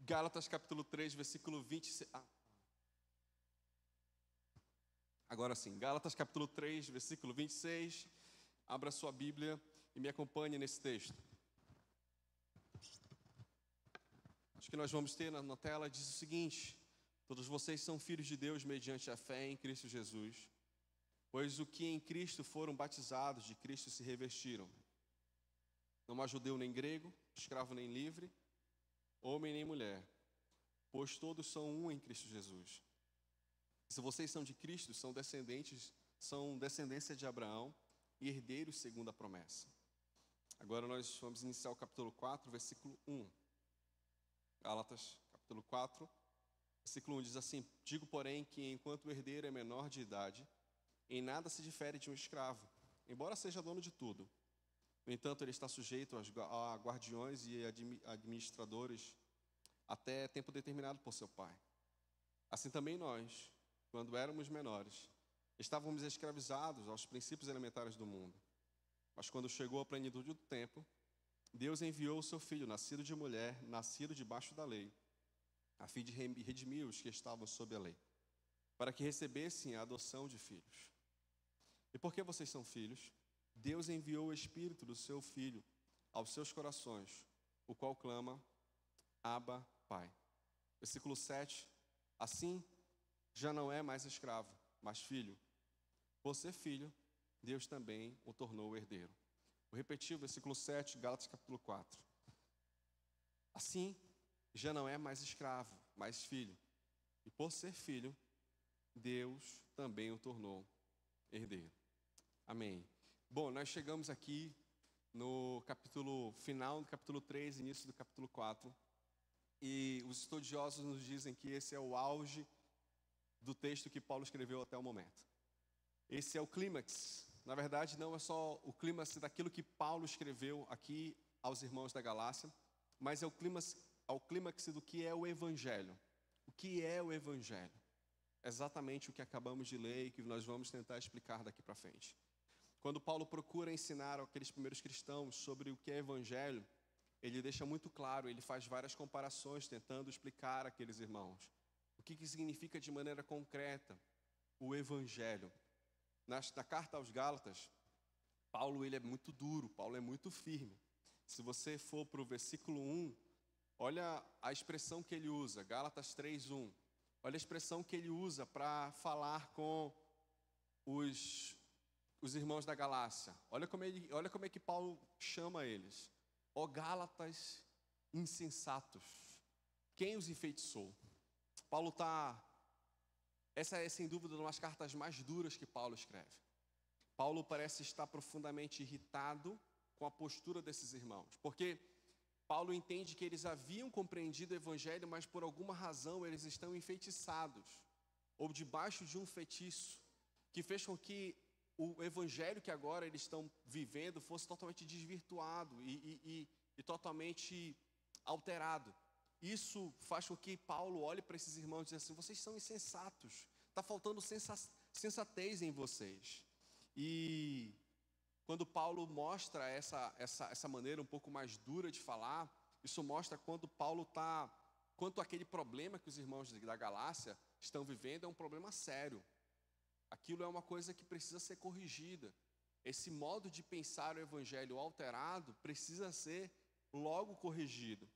Gálatas capítulo 3, versículo 26. Agora sim, Gálatas capítulo 3, versículo 26. Abra sua Bíblia e me acompanhe nesse texto. Acho que nós vamos ter na tela, diz o seguinte: todos vocês são filhos de Deus mediante a fé em Cristo Jesus, pois o que em Cristo foram batizados, de Cristo se revestiram. Não há judeu nem grego, escravo nem livre, homem nem mulher, pois todos são um em Cristo Jesus. Se vocês são de Cristo, são descendência de Abraão e herdeiros segundo a promessa. Agora nós vamos iniciar o capítulo 4, versículo 1. Gálatas, capítulo 4, versículo 1 diz assim: digo, porém, que enquanto o herdeiro é menor de idade, em nada se difere de um escravo, embora seja dono de tudo. No entanto, ele está sujeito a guardiões e administradores até tempo determinado por seu pai. Assim também nós, quando éramos menores, estávamos escravizados aos princípios elementares do mundo. Mas quando chegou a plenitude do tempo, Deus enviou o seu filho, nascido de mulher, nascido debaixo da lei, a fim de redimir os que estavam sob a lei, para que recebessem a adoção de filhos. E porque vocês são filhos, Deus enviou o Espírito do seu Filho aos seus corações, o qual clama, Abba, Pai. Versículo 7, assim já não é mais escravo, mas filho. Por ser filho, Deus também o tornou herdeiro. Vou repetir o versículo 7, Gálatas capítulo 4. Assim, já não é mais escravo, mas filho. E por ser filho, Deus também o tornou herdeiro. Amém. Bom, nós chegamos aqui no capítulo final do capítulo 3, início do capítulo 4. E os estudiosos nos dizem que esse é o auge do texto que Paulo escreveu até o momento. Esse é o clímax. Na verdade, não é só o clímax daquilo que Paulo escreveu aqui aos irmãos da Galácia, mas é o clímax do que é o Evangelho. O que é o Evangelho? Exatamente o que acabamos de ler e que nós vamos tentar explicar daqui para frente. Quando Paulo procura ensinar aqueles primeiros cristãos sobre o que é Evangelho, ele deixa muito claro, ele faz várias comparações tentando explicar àqueles irmãos o que significa de maneira concreta o Evangelho. Na carta aos Gálatas, Paulo ele é muito duro, Paulo é muito firme. Se você for para o versículo 1, olha a expressão que ele usa, Gálatas 3:1. Olha a expressão que ele usa para falar com os irmãos da Galácia. Olha como é que Paulo chama eles. Ó Gálatas insensatos, quem os enfeitiçou? Essa é, sem dúvida, uma das cartas mais duras que Paulo escreve. Paulo parece estar profundamente irritado com a postura desses irmãos, porque Paulo entende que eles haviam compreendido o Evangelho, mas por alguma razão eles estão enfeitiçados, ou debaixo de um feitiço, que fez com que o Evangelho que agora eles estão vivendo fosse totalmente desvirtuado e totalmente alterado. Isso faz com que Paulo olhe para esses irmãos e diga assim: vocês são insensatos, está faltando sensatez em vocês. E quando Paulo mostra essa maneira um pouco mais dura de falar, isso mostra quanto aquele problema que os irmãos da Galácia estão vivendo é um problema sério. Aquilo é uma coisa que precisa ser corrigida. Esse modo de pensar o Evangelho alterado precisa ser logo corrigido.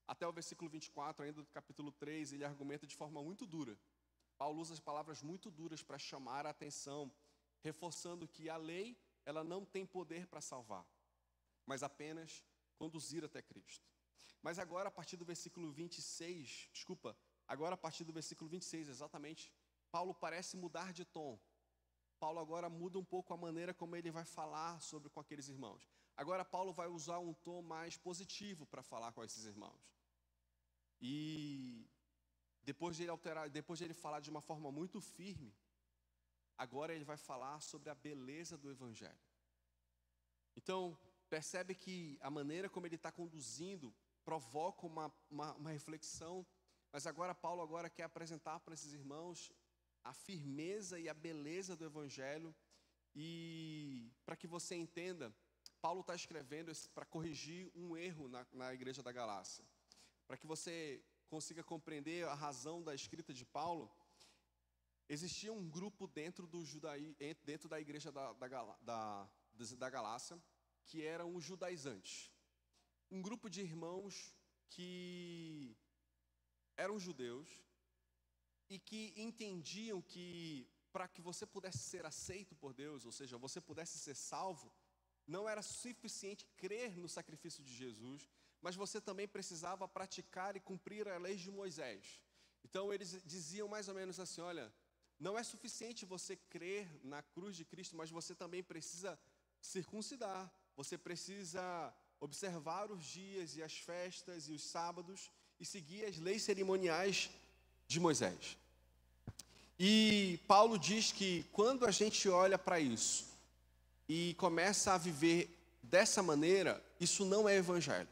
Até o versículo 24, ainda do capítulo 3, ele argumenta de forma muito dura. Paulo usa as palavras muito duras para chamar a atenção, reforçando que a lei, ela não tem poder para salvar, mas apenas conduzir até Cristo. Mas agora, a partir do versículo 26, exatamente, Paulo parece mudar de tom. Paulo agora muda um pouco a maneira como ele vai falar com aqueles irmãos. Agora Paulo vai usar um tom mais positivo para falar com esses irmãos. E depois de ele falar de uma forma muito firme, agora ele vai falar sobre a beleza do Evangelho. Então, percebe que a maneira como ele está conduzindo provoca uma reflexão, mas agora Paulo quer apresentar para esses irmãos a firmeza e a beleza do Evangelho. E para que você entenda, Paulo está escrevendo para corrigir um erro na igreja da Galácia. Para que você consiga compreender a razão da escrita de Paulo, existia um grupo dentro da igreja da Galácia, que eram os judaizantes. Um grupo de irmãos que eram judeus e que entendiam que para que você pudesse ser aceito por Deus, ou seja, você pudesse ser salvo, não era suficiente crer no sacrifício de Jesus, mas você também precisava praticar e cumprir a lei de Moisés. Então eles diziam mais ou menos assim: olha, não é suficiente você crer na cruz de Cristo, mas você também precisa circuncidar, você precisa observar os dias e as festas e os sábados e seguir as leis cerimoniais de Moisés. E Paulo diz que quando a gente olha para isso e começa a viver dessa maneira, isso não é evangelho.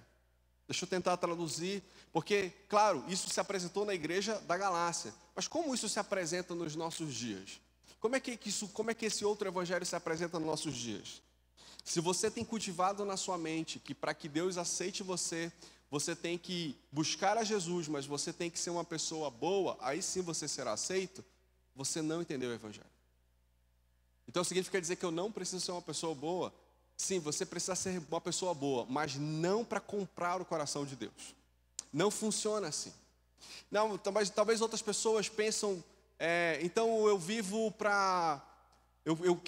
Deixa eu tentar traduzir, porque, claro, isso se apresentou na igreja da Galácia, mas como isso se apresenta nos nossos dias? Como é que esse outro evangelho se apresenta nos nossos dias? Se você tem cultivado na sua mente que para que Deus aceite você, você tem que buscar a Jesus, mas você tem que ser uma pessoa boa, aí sim você será aceito, você não entendeu o evangelho. Então significa dizer que eu não preciso ser uma pessoa boa? Sim, você precisa ser uma pessoa boa, mas não para comprar o coração de Deus. Não funciona assim. Não, talvez outras pessoas pensam, então eu vivo para...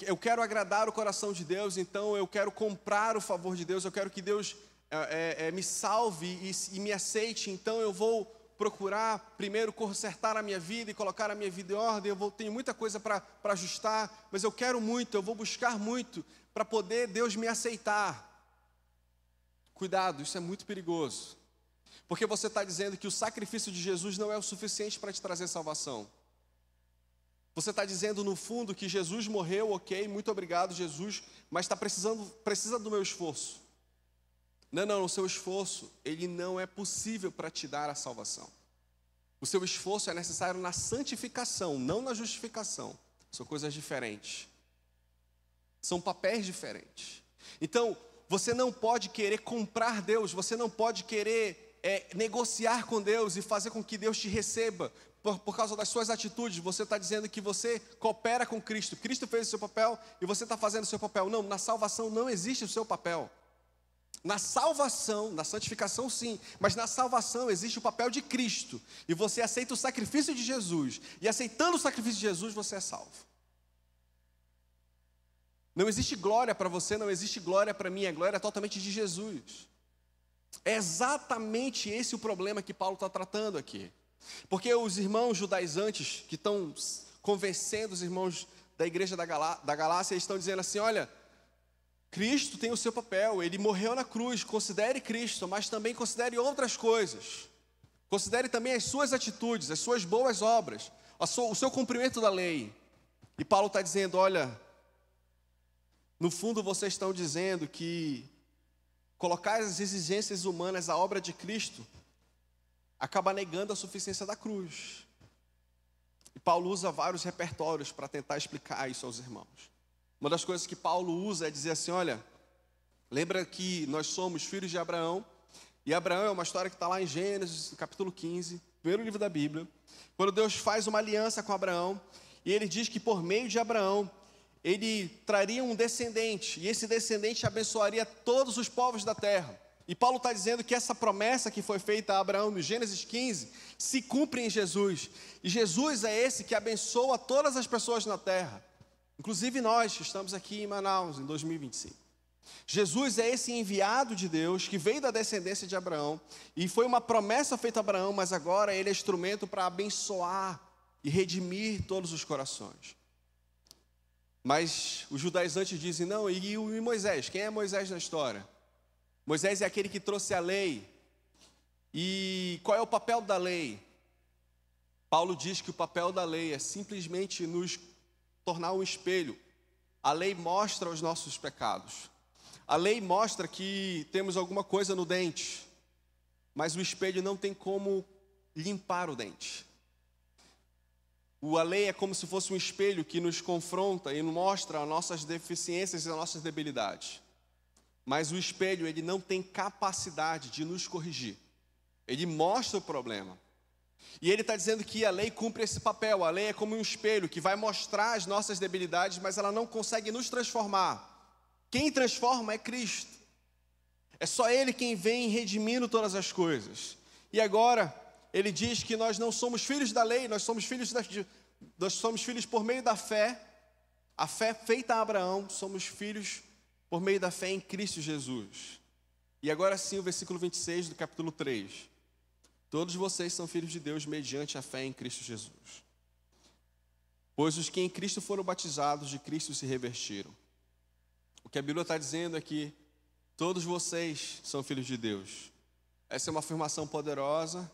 Eu quero agradar o coração de Deus, então eu quero comprar o favor de Deus, eu quero que Deus me salve e me aceite, então eu vou procurar primeiro consertar a minha vida e colocar a minha vida em ordem, tenho muita coisa para ajustar, mas eu quero muito, eu vou buscar muito para poder Deus me aceitar. Cuidado, isso é muito perigoso, porque você está dizendo que o sacrifício de Jesus não é o suficiente para te trazer salvação. Você está dizendo no fundo que Jesus morreu, ok, muito obrigado Jesus, mas precisa do meu esforço. Não, o seu esforço, ele não é possível para te dar a salvação. O seu esforço é necessário na santificação, não na justificação. São coisas diferentes. São papéis diferentes. Então, você não pode querer comprar Deus, você não pode querer negociar com Deus e fazer com que Deus te receba. Por causa das suas atitudes, você está dizendo que você coopera com Cristo. Cristo fez o seu papel e você está fazendo o seu papel. Não, na salvação não existe o seu papel. Na salvação, na santificação sim, mas na salvação existe o papel de Cristo. E você aceita o sacrifício de Jesus. E aceitando o sacrifício de Jesus, você é salvo. Não existe glória para você, não existe glória para mim. A glória é totalmente de Jesus. É exatamente esse o problema que Paulo está tratando aqui. Porque os irmãos judaizantes que estão convencendo os irmãos da igreja da Galácia, eles estão dizendo assim, olha, Cristo tem o seu papel, Ele morreu na cruz, considere Cristo, mas também considere outras coisas. Considere também as suas atitudes, as suas boas obras, o seu cumprimento da lei. E Paulo está dizendo, olha, no fundo vocês estão dizendo que colocar as exigências humanas à obra de Cristo acaba negando a suficiência da cruz. E Paulo usa vários repertórios para tentar explicar isso aos irmãos. Uma das coisas que Paulo usa é dizer assim, olha, lembra que nós somos filhos de Abraão, e Abraão é uma história que está lá em Gênesis, no capítulo 15, primeiro livro da Bíblia, quando Deus faz uma aliança com Abraão, e ele diz que por meio de Abraão, ele traria um descendente, e esse descendente abençoaria todos os povos da terra. E Paulo está dizendo que essa promessa que foi feita a Abraão no Gênesis 15, se cumpre em Jesus. E Jesus é esse que abençoa todas as pessoas na terra, inclusive nós que estamos aqui em Manaus em 2025. Jesus é esse enviado de Deus que veio da descendência de Abraão, e foi uma promessa feita a Abraão, mas agora ele é instrumento para abençoar e redimir todos os corações. Mas os judaizantes dizem, não, e Moisés? Quem é Moisés na história? Moisés é aquele que trouxe a lei. E qual é o papel da lei? Paulo diz que o papel da lei é simplesmente nos tornar um espelho. A lei mostra os nossos pecados. A lei mostra que temos alguma coisa no dente, mas o espelho não tem como limpar o dente. A lei é como se fosse um espelho que nos confronta e nos mostra as nossas deficiências e as nossas debilidades. Mas o espelho, ele não tem capacidade de nos corrigir. Ele mostra o problema. E ele está dizendo que a lei cumpre esse papel. A lei é como um espelho que vai mostrar as nossas debilidades, mas ela não consegue nos transformar. Quem transforma é Cristo. É só Ele quem vem redimindo todas as coisas. E agora, ele diz que nós não somos filhos da lei, nós somos filhos por meio da fé. A fé feita a Abraão, somos filhos por meio da fé em Cristo Jesus. E agora sim, o versículo 26 do capítulo 3. Todos vocês são filhos de Deus mediante a fé em Cristo Jesus. Pois os que em Cristo foram batizados, de Cristo se revestiram. O que a Bíblia está dizendo é que todos vocês são filhos de Deus. Essa é uma afirmação poderosa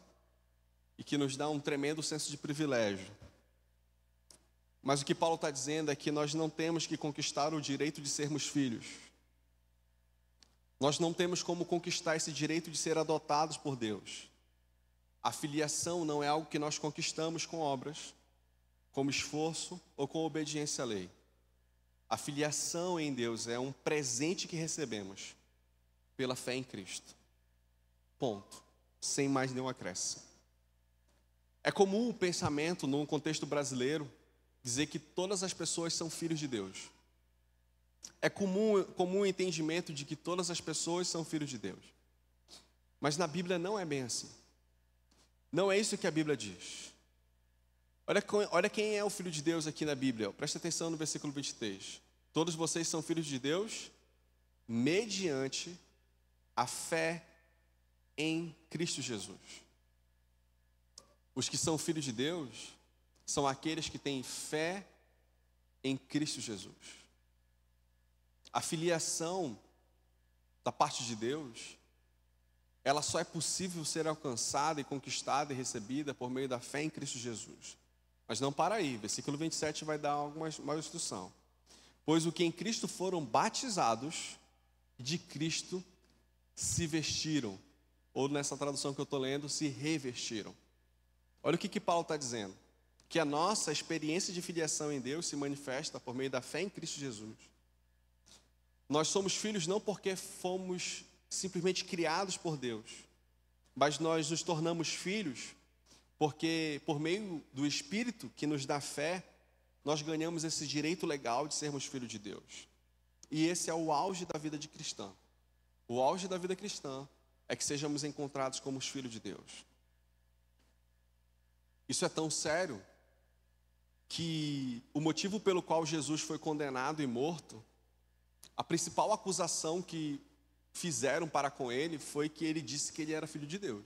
e que nos dá um tremendo senso de privilégio. Mas o que Paulo está dizendo é que nós não temos que conquistar o direito de sermos filhos. Nós não temos como conquistar esse direito de ser adotados por Deus. A filiação não é algo que nós conquistamos com obras, como esforço ou com obediência à lei. A filiação em Deus é um presente que recebemos pela fé em Cristo. Ponto. Sem mais nenhum acréscimo. É comum o pensamento, num contexto brasileiro, dizer que todas as pessoas são filhos de Deus. É comum o entendimento de que todas as pessoas são filhos de Deus. Mas na Bíblia não é bem assim. Não é isso que a Bíblia diz. Olha quem é o filho de Deus aqui na Bíblia. Presta atenção no versículo 23. Todos vocês são filhos de Deus mediante a fé em Cristo Jesus. Os que são filhos de Deus são aqueles que têm fé em Cristo Jesus. A filiação da parte de Deus, ela só é possível ser alcançada e conquistada e recebida por meio da fé em Cristo Jesus. Mas não para aí, versículo 27 vai dar uma instrução. Pois o que em Cristo foram batizados, de Cristo se vestiram. Ou nessa tradução que eu estou lendo, se revestiram. Olha o que Paulo está dizendo. Que a nossa experiência de filiação em Deus se manifesta por meio da fé em Cristo Jesus. Nós somos filhos não porque fomos simplesmente criados por Deus, mas nós nos tornamos filhos porque por meio do Espírito que nos dá fé, nós ganhamos esse direito legal de sermos filhos de Deus. E esse é o auge da vida de cristã. O auge da vida cristã é que sejamos encontrados como os filhos de Deus. Isso é tão sério que o motivo pelo qual Jesus foi condenado e morto, a principal acusação que fizeram para com ele foi que ele disse que ele era filho de Deus.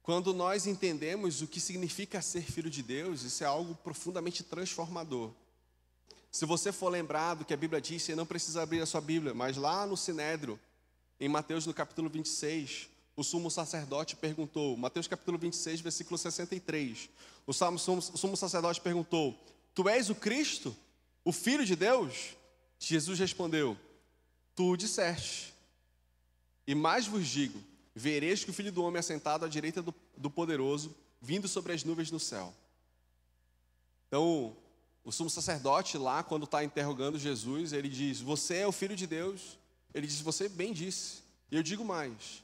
Quando nós entendemos o que significa ser filho de Deus, isso é algo profundamente transformador. Se você for lembrado que a Bíblia diz, você não precisa abrir a sua Bíblia, mas lá no Sinédrio, em Mateus no capítulo 26, o sumo sacerdote perguntou, Mateus capítulo 26, versículo 63, o sumo sacerdote perguntou, tu és o Cristo, o Filho de Deus? Jesus respondeu, tu o disseste, e mais vos digo, vereis que o Filho do Homem é sentado à direita do Poderoso, vindo sobre as nuvens no céu. Então, o sumo sacerdote lá, quando está interrogando Jesus, ele diz, você é o Filho de Deus? Ele diz, você bem disse. E eu digo mais,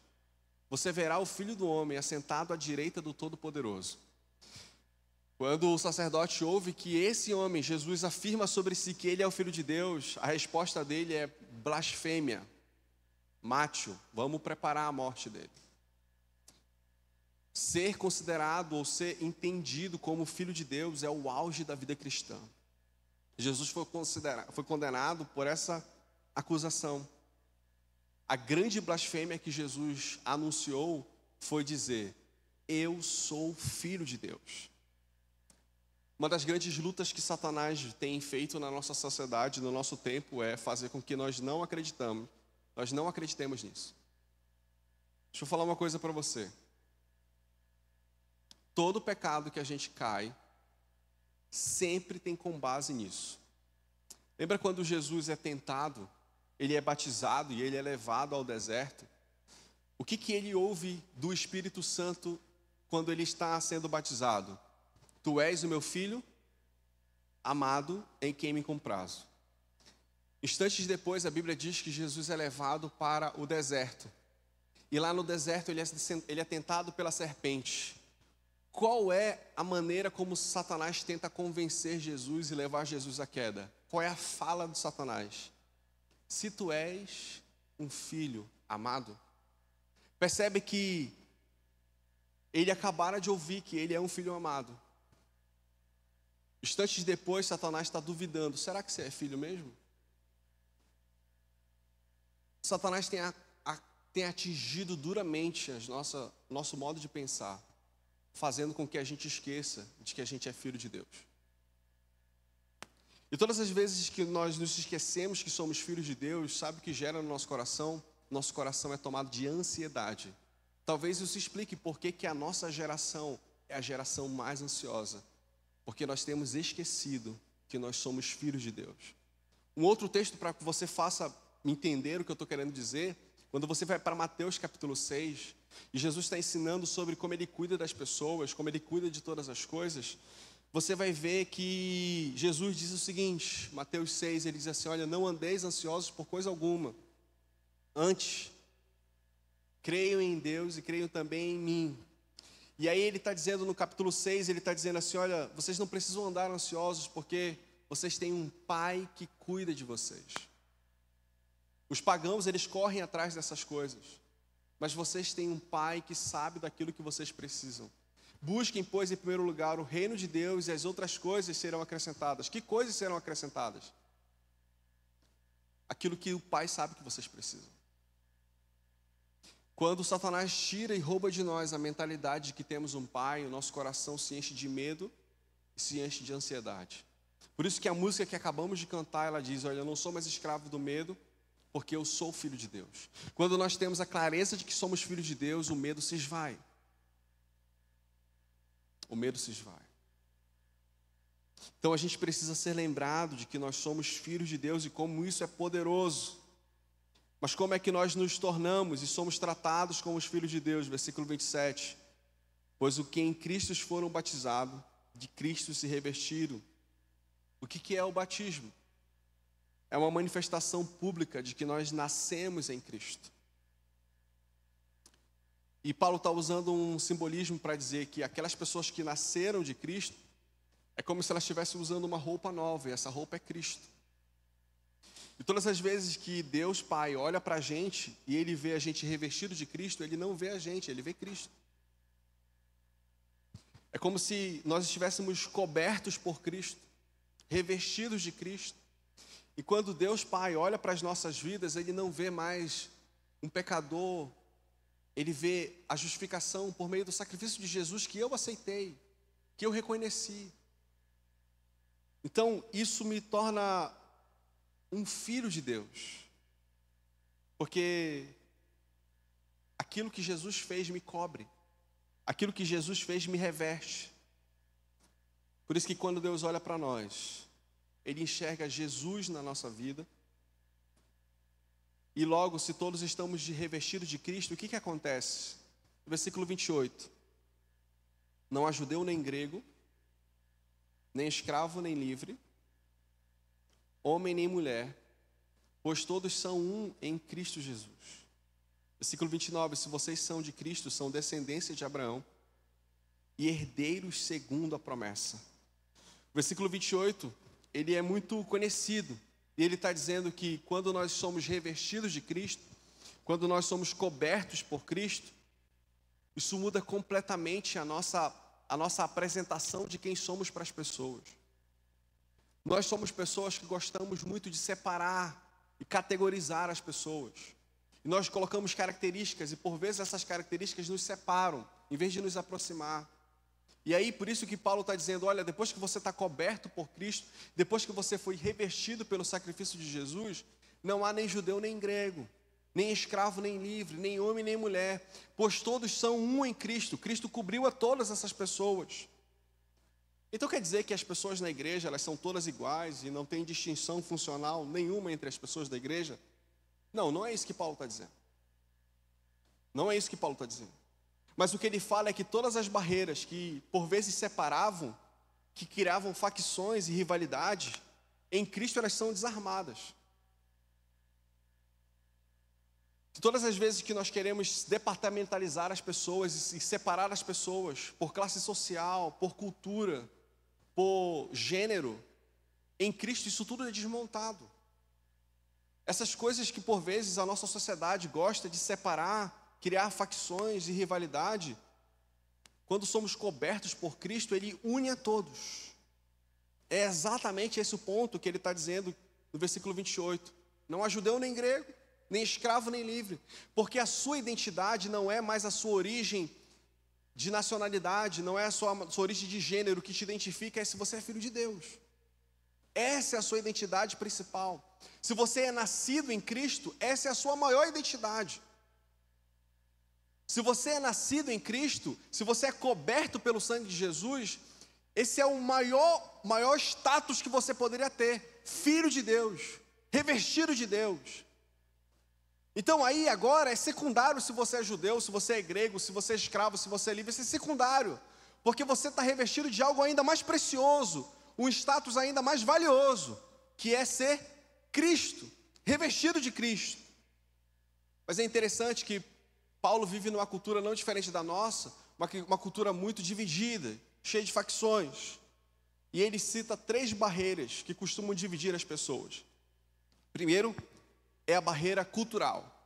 você verá o Filho do Homem assentado à direita do Todo-Poderoso. Quando o sacerdote ouve que esse homem, Jesus, afirma sobre si que ele é o Filho de Deus, a resposta dele é blasfêmia. Mate-o, vamos preparar a morte dele. Ser considerado ou ser entendido como filho de Deus é o auge da vida cristã. Jesus foi condenado por essa acusação. A grande blasfêmia que Jesus anunciou foi dizer, eu sou filho de Deus. Uma das grandes lutas que Satanás tem feito na nossa sociedade, no nosso tempo, é fazer com que nós não acreditemos nisso. Deixa eu falar uma coisa para você. Todo pecado que a gente cai, sempre tem com base nisso. Lembra quando Jesus é tentado, ele é batizado e ele é levado ao deserto? O que ele ouve do Espírito Santo quando ele está sendo batizado? Tu és o meu filho amado em quem me comprazo. Instantes depois, a Bíblia diz que Jesus é levado para o deserto. E lá no deserto ele é tentado pela serpente. Qual é a maneira como Satanás tenta convencer Jesus e levar Jesus à queda? Qual é a fala de Satanás? Se tu és um filho amado. Percebe que ele acabara de ouvir que ele é um filho amado. Instantes depois, Satanás está duvidando. Será que você é filho mesmo? Satanás tem atingido duramente nosso modo de pensar, fazendo com que a gente esqueça de que a gente é filho de Deus. E todas as vezes que nós nos esquecemos que somos filhos de Deus, sabe o que gera no nosso coração? Nosso coração é tomado de ansiedade. Talvez isso explique por que a nossa geração é a geração mais ansiosa. Porque nós temos esquecido que nós somos filhos de Deus. Um outro texto para que você faça entender o que eu estou querendo dizer, quando você vai para Mateus capítulo 6, e Jesus está ensinando sobre como Ele cuida das pessoas, como Ele cuida de todas as coisas, você vai ver que Jesus diz o seguinte, Mateus 6, Ele diz assim, olha, não andeis ansiosos por coisa alguma, antes, creiam em Deus e creiam também em mim. E aí ele está dizendo no capítulo 6, ele está dizendo assim, olha, vocês não precisam andar ansiosos porque vocês têm um Pai que cuida de vocês. Os pagãos, eles correm atrás dessas coisas, mas vocês têm um Pai que sabe daquilo que vocês precisam. Busquem, pois, em primeiro lugar o reino de Deus e as outras coisas serão acrescentadas. Que coisas serão acrescentadas? Aquilo que o Pai sabe que vocês precisam. Quando Satanás tira e rouba de nós a mentalidade de que temos um Pai, o nosso coração se enche de medo e se enche de ansiedade. Por isso que a música que acabamos de cantar, ela diz, olha, eu não sou mais escravo do medo, porque eu sou filho de Deus. Quando nós temos a clareza de que somos filhos de Deus, o medo se esvai. O medo se esvai. Então a gente precisa ser lembrado de que nós somos filhos de Deus e como isso é poderoso. Mas como é que nós nos tornamos e somos tratados como os filhos de Deus? Versículo 27. Pois o que em Cristo foram batizados, de Cristo se revestiram. O que é o batismo? É uma manifestação pública de que nós nascemos em Cristo. E Paulo está usando um simbolismo para dizer que aquelas pessoas que nasceram de Cristo, é como se elas estivessem usando uma roupa nova, e essa roupa é Cristo. E todas as vezes que Deus Pai olha para a gente e Ele vê a gente revestido de Cristo, Ele não vê a gente, Ele vê Cristo. É como se nós estivéssemos cobertos por Cristo, revestidos de Cristo. E quando Deus Pai olha para as nossas vidas, Ele não vê mais um pecador ele vê a justificação por meio do sacrifício de Jesus que eu aceitei, que eu reconheci. Então, isso me torna um filho de Deus, porque aquilo que Jesus fez me cobre, aquilo que Jesus fez me reveste. Por isso que quando Deus olha para nós, Ele enxerga Jesus na nossa vida. E logo, se todos estamos revestidos de Cristo, o que acontece? No versículo 28. Não há judeu nem grego, nem escravo nem livre, homem nem mulher, pois todos são um em Cristo Jesus. Versículo 29, se vocês são de Cristo, são descendência de Abraão e herdeiros segundo a promessa. Versículo 28, ele é muito conhecido. E ele está dizendo que quando nós somos revestidos de Cristo, quando nós somos cobertos por Cristo, isso muda completamente a nossa apresentação de quem somos para as pessoas. Nós somos pessoas que gostamos muito de separar e categorizar as pessoas. E nós colocamos características e por vezes essas características nos separam, em vez de nos aproximar. E aí, por isso que Paulo está dizendo, olha, depois que você está coberto por Cristo, depois que você foi revestido pelo sacrifício de Jesus, não há nem judeu nem grego, nem escravo nem livre, nem homem nem mulher, pois todos são um em Cristo. Cristo cobriu a todas essas pessoas. Então quer dizer que as pessoas na igreja, elas são todas iguais e não tem distinção funcional nenhuma entre as pessoas da igreja? Não, não é isso que Paulo está dizendo. Não é isso que Paulo está dizendo. Mas o que ele fala é que todas as barreiras que por vezes separavam, que criavam facções e rivalidades, em Cristo elas são desarmadas. Todas as vezes que nós queremos departamentalizar as pessoas e separar as pessoas por classe social, por cultura, por gênero, em Cristo isso tudo é desmontado. Essas coisas que por vezes a nossa sociedade gosta de separar, criar facções e rivalidade, quando somos cobertos por Cristo, Ele une a todos. É exatamente esse o ponto que ele está dizendo no versículo 28. Não há judeu nem grego, nem escravo nem livre, porque a sua identidade não é mais a sua origem de nacionalidade, não é a sua origem de gênero. O que te identifica é se você é filho de Deus. Essa é a sua identidade principal. Se você é nascido em Cristo, essa é a sua maior identidade. Se você é nascido em Cristo, se você é coberto pelo sangue de Jesus, esse é o maior status que você poderia ter. Filho de Deus, revestido de Deus. Então aí agora é secundário se você é judeu, se você é grego, se você é escravo, se você é livre. Isso é secundário, porque você está revestido de algo ainda mais precioso, um status ainda mais valioso, que é ser Cristo, revestido de Cristo. Mas é interessante que Paulo vive numa cultura não diferente da nossa, uma cultura muito dividida, cheia de facções. E ele cita 3 barreiras que costumam dividir as pessoas. Primeiro, é a barreira cultural.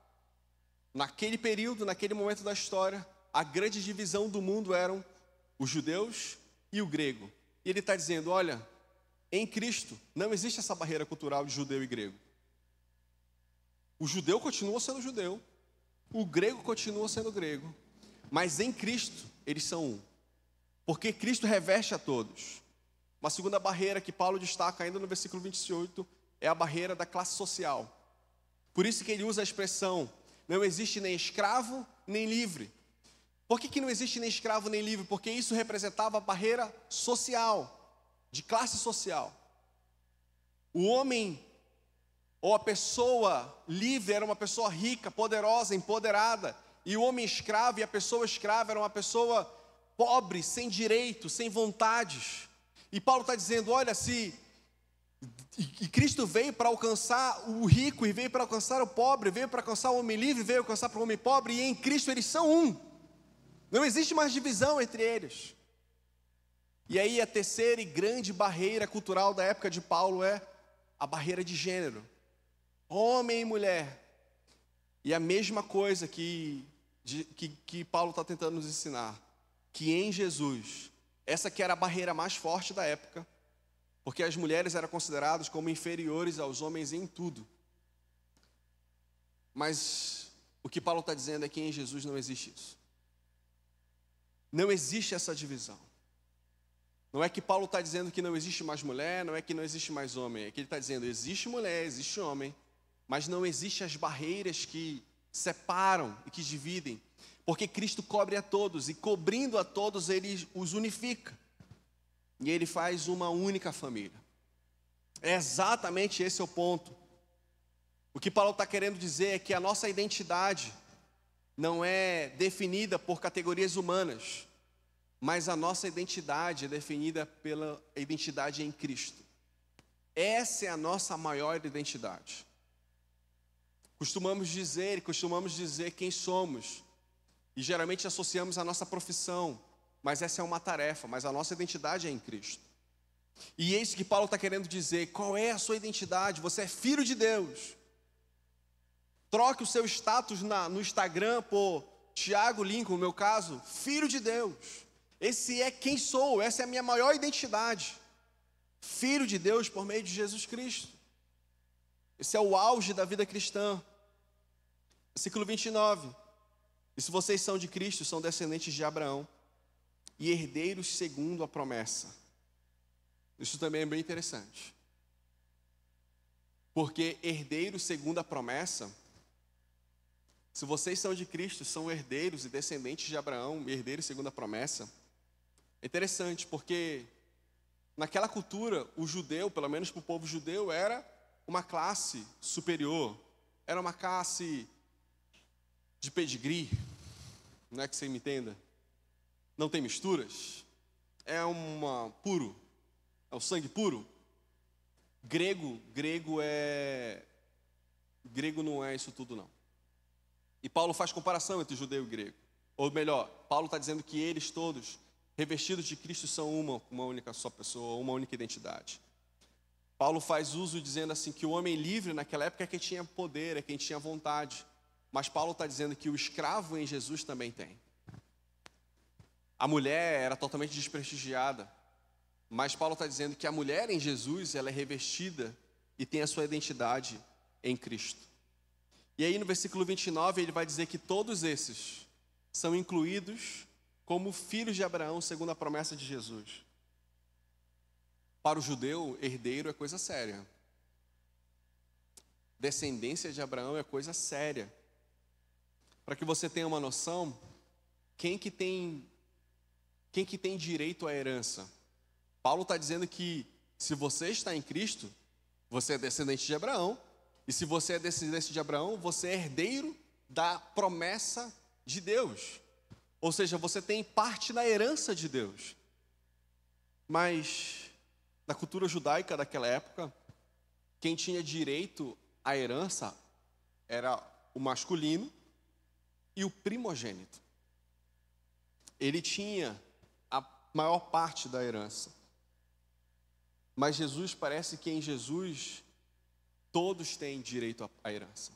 Naquele período, naquele momento da história, a grande divisão do mundo eram os judeus e o grego. E ele está dizendo, olha, em Cristo não existe essa barreira cultural de judeu e grego. O judeu continua sendo judeu, o grego continua sendo grego, mas em Cristo eles são um, porque Cristo reveste a todos. Uma segunda barreira que Paulo destaca ainda no versículo 28 é a barreira da classe social. Por isso que ele usa a expressão, não existe nem escravo nem livre. Por que não existe nem escravo nem livre? Porque isso representava a barreira social, de classe social. O homem ou a pessoa livre era uma pessoa rica, poderosa, empoderada. E o homem escravo e a pessoa escrava era uma pessoa pobre, sem direito, sem vontades. E Paulo está dizendo, olha, e Cristo veio para alcançar o rico, e veio para alcançar o pobre, veio para alcançar o homem livre, veio alcançar para o homem pobre, e em Cristo eles são um. Não existe mais divisão entre eles. E aí a terceira e grande barreira cultural da época de Paulo é a barreira de gênero. Homem e mulher. E a mesma coisa que Paulo está tentando nos ensinar, que em Jesus, essa que era a barreira mais forte da época, porque as mulheres eram consideradas como inferiores aos homens em tudo. Mas o que Paulo está dizendo é que em Jesus não existe isso. Não existe essa divisão. Não é que Paulo está dizendo que não existe mais mulher, não é que não existe mais homem. É que ele está dizendo, existe mulher, existe homem, mas não existem as barreiras que separam e que dividem. Porque Cristo cobre a todos, e cobrindo a todos, Ele os unifica. E Ele faz uma única família. É exatamente esse o ponto. O que Paulo está querendo dizer é que a nossa identidade não é definida por categorias humanas, mas a nossa identidade é definida pela identidade em Cristo. Essa é a nossa maior identidade. Costumamos dizer quem somos, e geralmente associamos a nossa profissão, mas essa é uma tarefa, mas a nossa identidade é em Cristo. E é isso que Paulo está querendo dizer. Qual é a sua identidade? Você é filho de Deus. Troque o seu status no Instagram por Tiago Lincoln, no meu caso, filho de Deus. Esse é quem sou, essa é a minha maior identidade. Filho de Deus por meio de Jesus Cristo. Esse é o auge da vida cristã. Versículo 29. E se vocês são de Cristo, são descendentes de Abraão e herdeiros segundo a promessa. Isso também é bem interessante. Porque herdeiros segundo a promessa, se vocês são de Cristo, são herdeiros e descendentes de Abraão, herdeiros segundo a promessa. É interessante, porque naquela cultura, o judeu, pelo menos para o povo judeu, era uma classe superior. Era uma classe de pedigree, não é que você me entenda? Não tem misturas. É puro, é o sangue puro. Grego não é isso tudo não. E Paulo faz comparação entre judeu e grego. Ou melhor, Paulo está dizendo que eles todos, revestidos de Cristo, são uma única só pessoa, uma única identidade. Paulo faz uso dizendo assim que o homem livre naquela época é quem tinha poder, é quem tinha vontade. Mas Paulo está dizendo que o escravo em Jesus também tem. A mulher era totalmente desprestigiada. Mas Paulo está dizendo que a mulher em Jesus, ela é revestida e tem a sua identidade em Cristo. E aí no versículo 29 ele vai dizer que todos esses são incluídos como filhos de Abraão segundo a promessa de Jesus. Para o judeu, herdeiro é coisa séria. Descendência de Abraão é coisa séria. Para que você tenha uma noção, quem que tem direito à herança? Paulo está dizendo que se você está em Cristo, você é descendente de Abraão. E se você é descendente de Abraão, você é herdeiro da promessa de Deus. Ou seja, você tem parte na herança de Deus. Mas na cultura judaica daquela época, quem tinha direito à herança era o masculino e o primogênito. Ele tinha a maior parte da herança. Mas Jesus, parece que em Jesus todos têm direito à herança.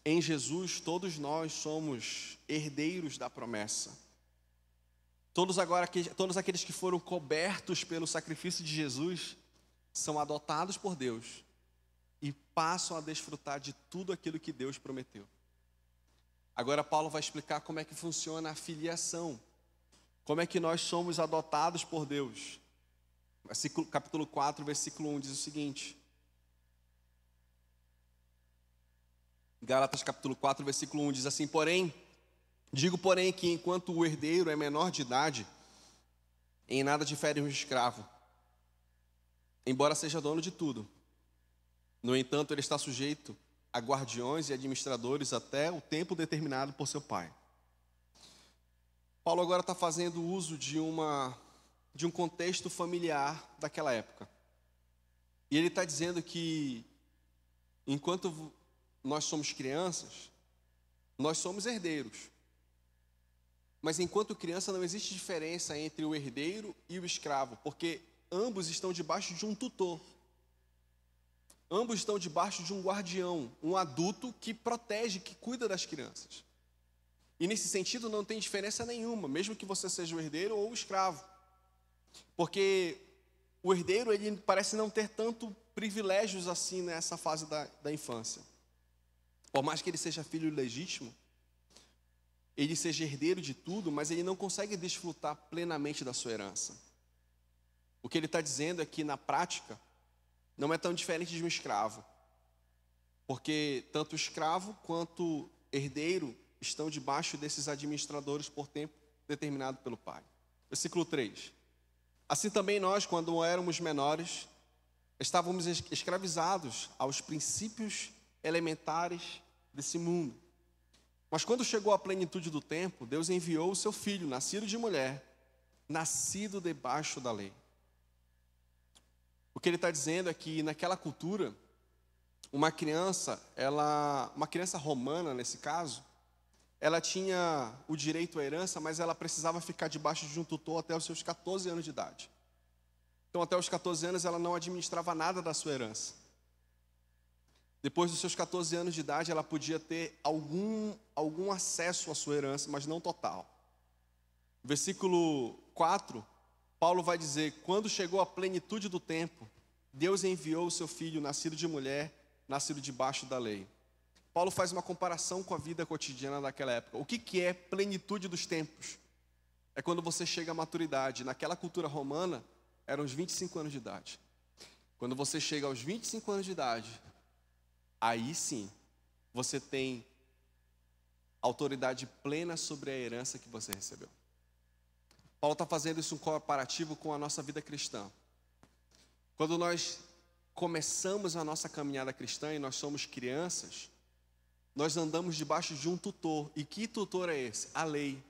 Em Jesus, todos nós somos herdeiros da promessa. Todos aqueles que foram cobertos pelo sacrifício de Jesus são adotados por Deus e passam a desfrutar de tudo aquilo que Deus prometeu. Agora Paulo vai explicar como é que funciona a filiação. Como é que nós somos adotados por Deus. Capítulo 4, versículo 1 diz o seguinte. Gálatas capítulo 4, versículo 1 diz assim: digo que enquanto o herdeiro é menor de idade, em nada difere um escravo, embora seja dono de tudo. No entanto, ele está sujeito a guardiões e administradores até o tempo determinado por seu pai. Paulo agora está fazendo uso de um contexto familiar daquela época. E ele está dizendo que enquanto nós somos crianças, nós somos herdeiros. Mas enquanto criança não existe diferença entre o herdeiro e o escravo, porque ambos estão debaixo de um tutor. Ambos estão debaixo de um guardião, um adulto que protege, que cuida das crianças. E nesse sentido não tem diferença nenhuma, mesmo que você seja o herdeiro ou o escravo. Porque o herdeiro, ele parece não ter tanto privilégios assim nessa fase da infância. Por mais que ele seja filho legítimo, ele seja herdeiro de tudo, mas ele não consegue desfrutar plenamente da sua herança. O que ele está dizendo é que, na prática, não é tão diferente de um escravo. Porque tanto o escravo quanto herdeiro estão debaixo desses administradores por tempo determinado pelo pai. Versículo 3. Assim também nós, quando éramos menores, estávamos escravizados aos princípios elementares desse mundo. Mas quando chegou a plenitude do tempo, Deus enviou o seu filho, nascido de mulher, nascido debaixo da lei. O que ele está dizendo é que naquela cultura, uma criança romana nesse caso, ela tinha o direito à herança, mas ela precisava ficar debaixo de um tutor até os seus 14 anos de idade. Então, até os 14 anos, ela não administrava nada da sua herança. Depois dos seus 14 anos de idade, ela podia ter algum acesso à sua herança, mas não total. Versículo 4, Paulo vai dizer: quando chegou a plenitude do tempo, Deus enviou o seu filho, nascido de mulher, nascido debaixo da lei. Paulo faz uma comparação com a vida cotidiana daquela época. O que é plenitude dos tempos? É quando você chega à maturidade. Naquela cultura romana, eram os 25 anos de idade. Quando você chega aos 25 anos de idade, aí sim, você tem autoridade plena sobre a herança que você recebeu. Paulo está fazendo isso um comparativo com a nossa vida cristã. Quando nós começamos a nossa caminhada cristã e nós somos crianças, nós andamos debaixo de um tutor. E que tutor é esse? A lei.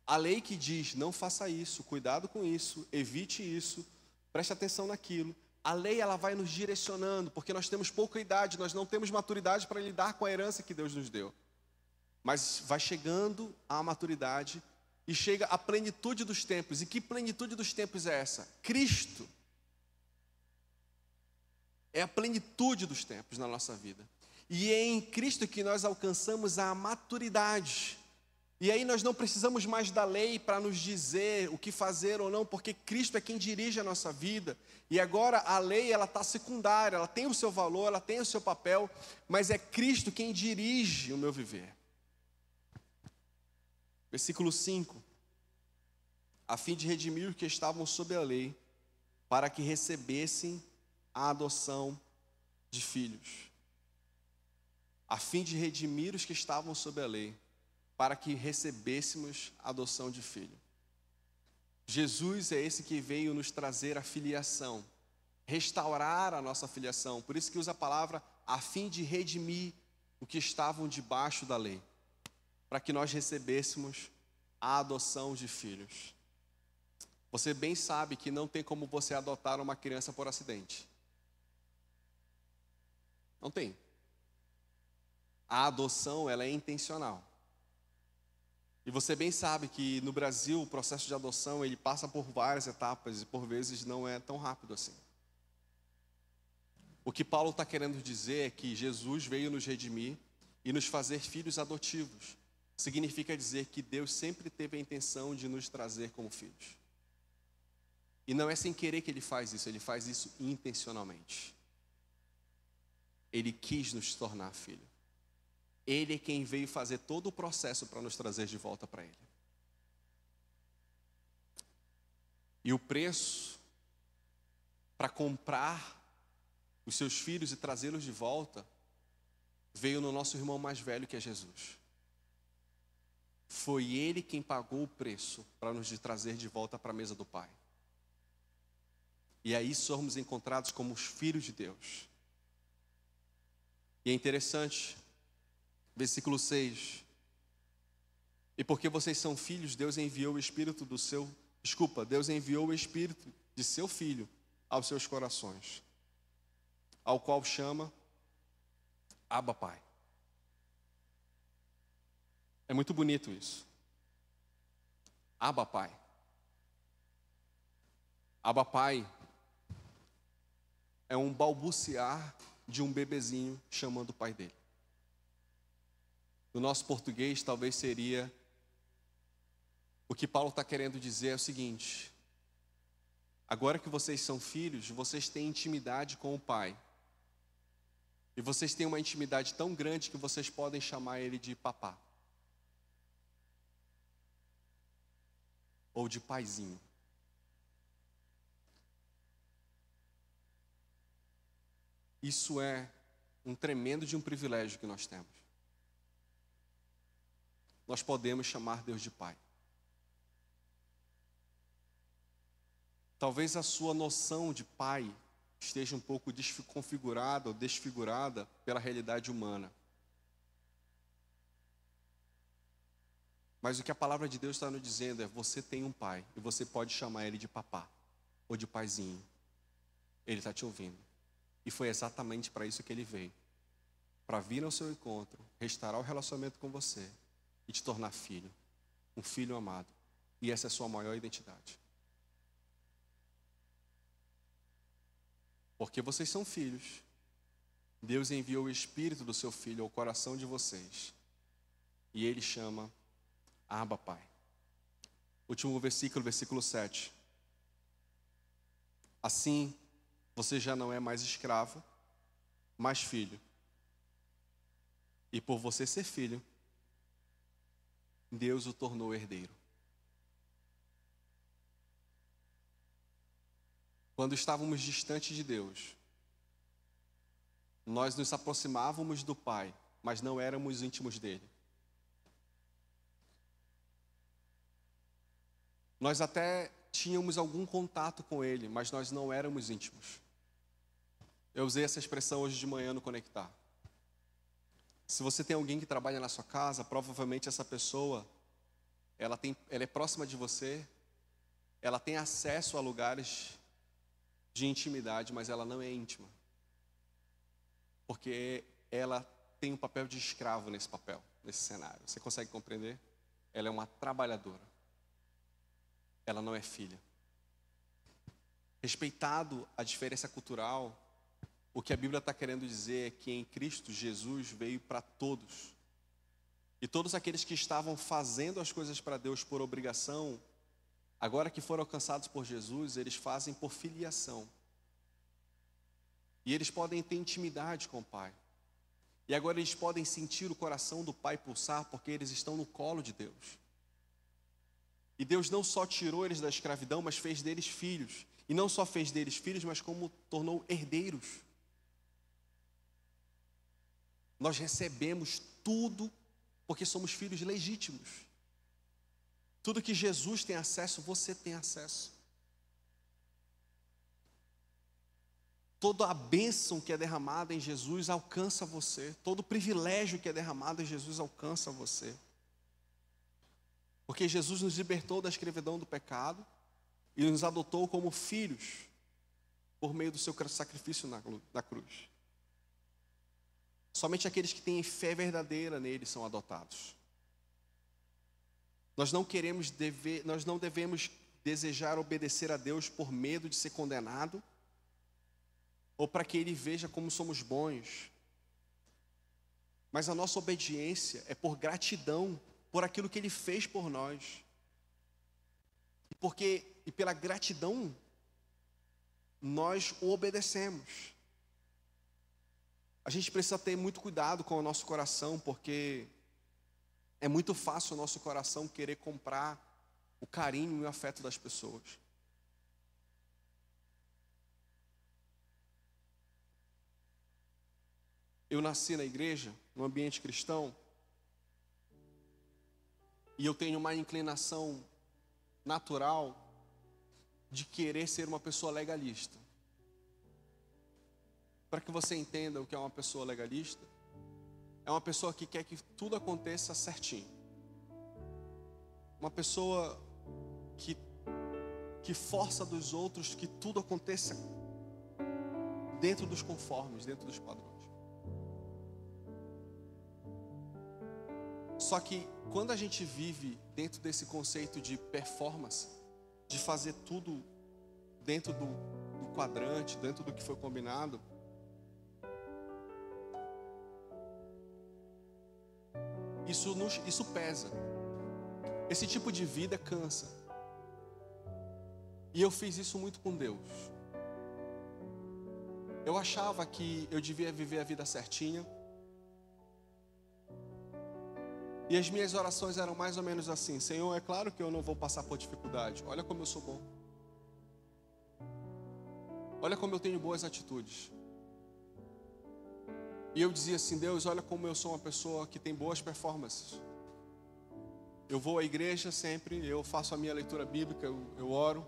A lei que diz: não faça isso, cuidado com isso, evite isso, preste atenção naquilo. A lei, ela vai nos direcionando, porque nós temos pouca idade, nós não temos maturidade para lidar com a herança que Deus nos deu. Mas vai chegando à maturidade e chega à plenitude dos tempos. E que plenitude dos tempos é essa? Cristo é a plenitude dos tempos na nossa vida. E é em Cristo que nós alcançamos a maturidade. E aí nós não precisamos mais da lei para nos dizer o que fazer ou não, porque Cristo é quem dirige a nossa vida. E agora a lei, ela está secundária, ela tem o seu valor, ela tem o seu papel, mas é Cristo quem dirige o meu viver. Versículo 5. A fim de redimir os que estavam sob a lei, para que recebessem a adoção de filhos. A fim de redimir os que estavam sob a lei, para que recebêssemos a adoção de filho. Jesus é esse que veio nos trazer a filiação, restaurar a nossa filiação. Por isso que usa a palavra a fim de redimir os que estavam debaixo da lei, para que nós recebêssemos a adoção de filhos. Você bem sabe que não tem como você adotar uma criança por acidente. Não tem. A adoção, ela é intencional. E você bem sabe que no Brasil o processo de adoção, ele passa por várias etapas e por vezes não é tão rápido assim. O que Paulo está querendo dizer é que Jesus veio nos redimir e nos fazer filhos adotivos. Significa dizer que Deus sempre teve a intenção de nos trazer como filhos. E não é sem querer que Ele faz isso intencionalmente. Ele quis nos tornar filho. Ele é quem veio fazer todo o processo para nos trazer de volta para Ele. E o preço para comprar os seus filhos e trazê-los de volta veio no nosso irmão mais velho, que é Jesus. Foi Ele quem pagou o preço para nos trazer de volta para a mesa do Pai. E aí somos encontrados como os filhos de Deus. E é interessante, versículo 6. E porque vocês são filhos, Deus enviou o Espírito Deus enviou o Espírito de seu Filho aos seus corações, ao qual chama Abba Pai. É muito bonito isso. Abba Pai. Abba Pai é um balbuciar de um bebezinho chamando o pai dele. No nosso português, talvez seria... O que Paulo está querendo dizer é o seguinte: agora que vocês são filhos, vocês têm intimidade com o Pai. E vocês têm uma intimidade tão grande que vocês podem chamar ele de papá. Ou de paizinho. Isso é um tremendo de um privilégio que nós temos. Nós podemos chamar Deus de Pai. Talvez a sua noção de pai esteja um pouco desconfigurada ou desfigurada pela realidade humana. Mas o que a palavra de Deus está nos dizendo é: você tem um pai e você pode chamar ele de papá ou de paizinho. Ele está te ouvindo. E foi exatamente para isso que ele veio. Para vir ao seu encontro, restaurar o relacionamento com você e te tornar filho. Um filho amado. E essa é a sua maior identidade. Porque vocês são filhos. Deus enviou o Espírito do seu Filho ao coração de vocês. E ele chama Abba, Pai. Último versículo, versículo 7. Assim, você já não é mais escravo, mas filho. E por você ser filho, Deus o tornou herdeiro. Quando estávamos distantes de Deus, nós nos aproximávamos do Pai, mas não éramos íntimos dele. Nós até tínhamos algum contato com ele, mas nós não éramos íntimos. Eu usei essa expressão hoje de manhã no Conectar. Se você tem alguém que trabalha na sua casa, provavelmente essa pessoa, ela é próxima de você, ela tem acesso a lugares de intimidade, mas ela não é íntima. Porque ela tem um papel de escravo nesse papel, nesse cenário. Você consegue compreender? Ela é uma trabalhadora. Ela não é filha. Respeitado a diferença cultural, o que a Bíblia está querendo dizer é que em Cristo Jesus veio para todos. E todos aqueles que estavam fazendo as coisas para Deus por obrigação, agora que foram alcançados por Jesus, eles fazem por filiação. E eles podem ter intimidade com o Pai. E agora eles podem sentir o coração do Pai pulsar, porque eles estão no colo de Deus. E Deus não só tirou eles da escravidão, mas fez deles filhos. E não só fez deles filhos, mas como tornou herdeiros. Nós recebemos tudo porque somos filhos legítimos. Tudo que Jesus tem acesso, você tem acesso. Toda a bênção que é derramada em Jesus alcança você. Todo o privilégio que é derramado em Jesus alcança você. Porque Jesus nos libertou da escravidão do pecado e nos adotou como filhos por meio do seu sacrifício na cruz. Somente aqueles que têm fé verdadeira nele são adotados. Nós não devemos desejar obedecer a Deus por medo de ser condenado ou para que Ele veja como somos bons. Mas a nossa obediência é por gratidão por aquilo que Ele fez por nós. E pela gratidão nós o obedecemos. A gente precisa ter muito cuidado com o nosso coração, porque é muito fácil o nosso coração querer comprar o carinho e o afeto das pessoas. Eu nasci na igreja, no ambiente cristão, e eu tenho uma inclinação natural de querer ser uma pessoa legalista. Para que você entenda o que é uma pessoa legalista, é uma pessoa que quer que tudo aconteça certinho. Uma pessoa que força dos outros que tudo aconteça dentro dos conformes, dentro dos padrões. Só que quando a gente vive dentro desse conceito de performance, de fazer tudo dentro do quadrante, dentro do que foi combinado, isso pesa. Esse tipo de vida cansa. E eu fiz isso muito com Deus. Eu achava que eu devia viver a vida certinha. E as minhas orações eram mais ou menos assim: Senhor, é claro que eu não vou passar por dificuldade. Olha como eu sou bom. Olha como eu tenho boas atitudes. E eu dizia assim: Deus, olha como eu sou uma pessoa que tem boas performances. Eu vou à igreja sempre, eu faço a minha leitura bíblica, eu oro.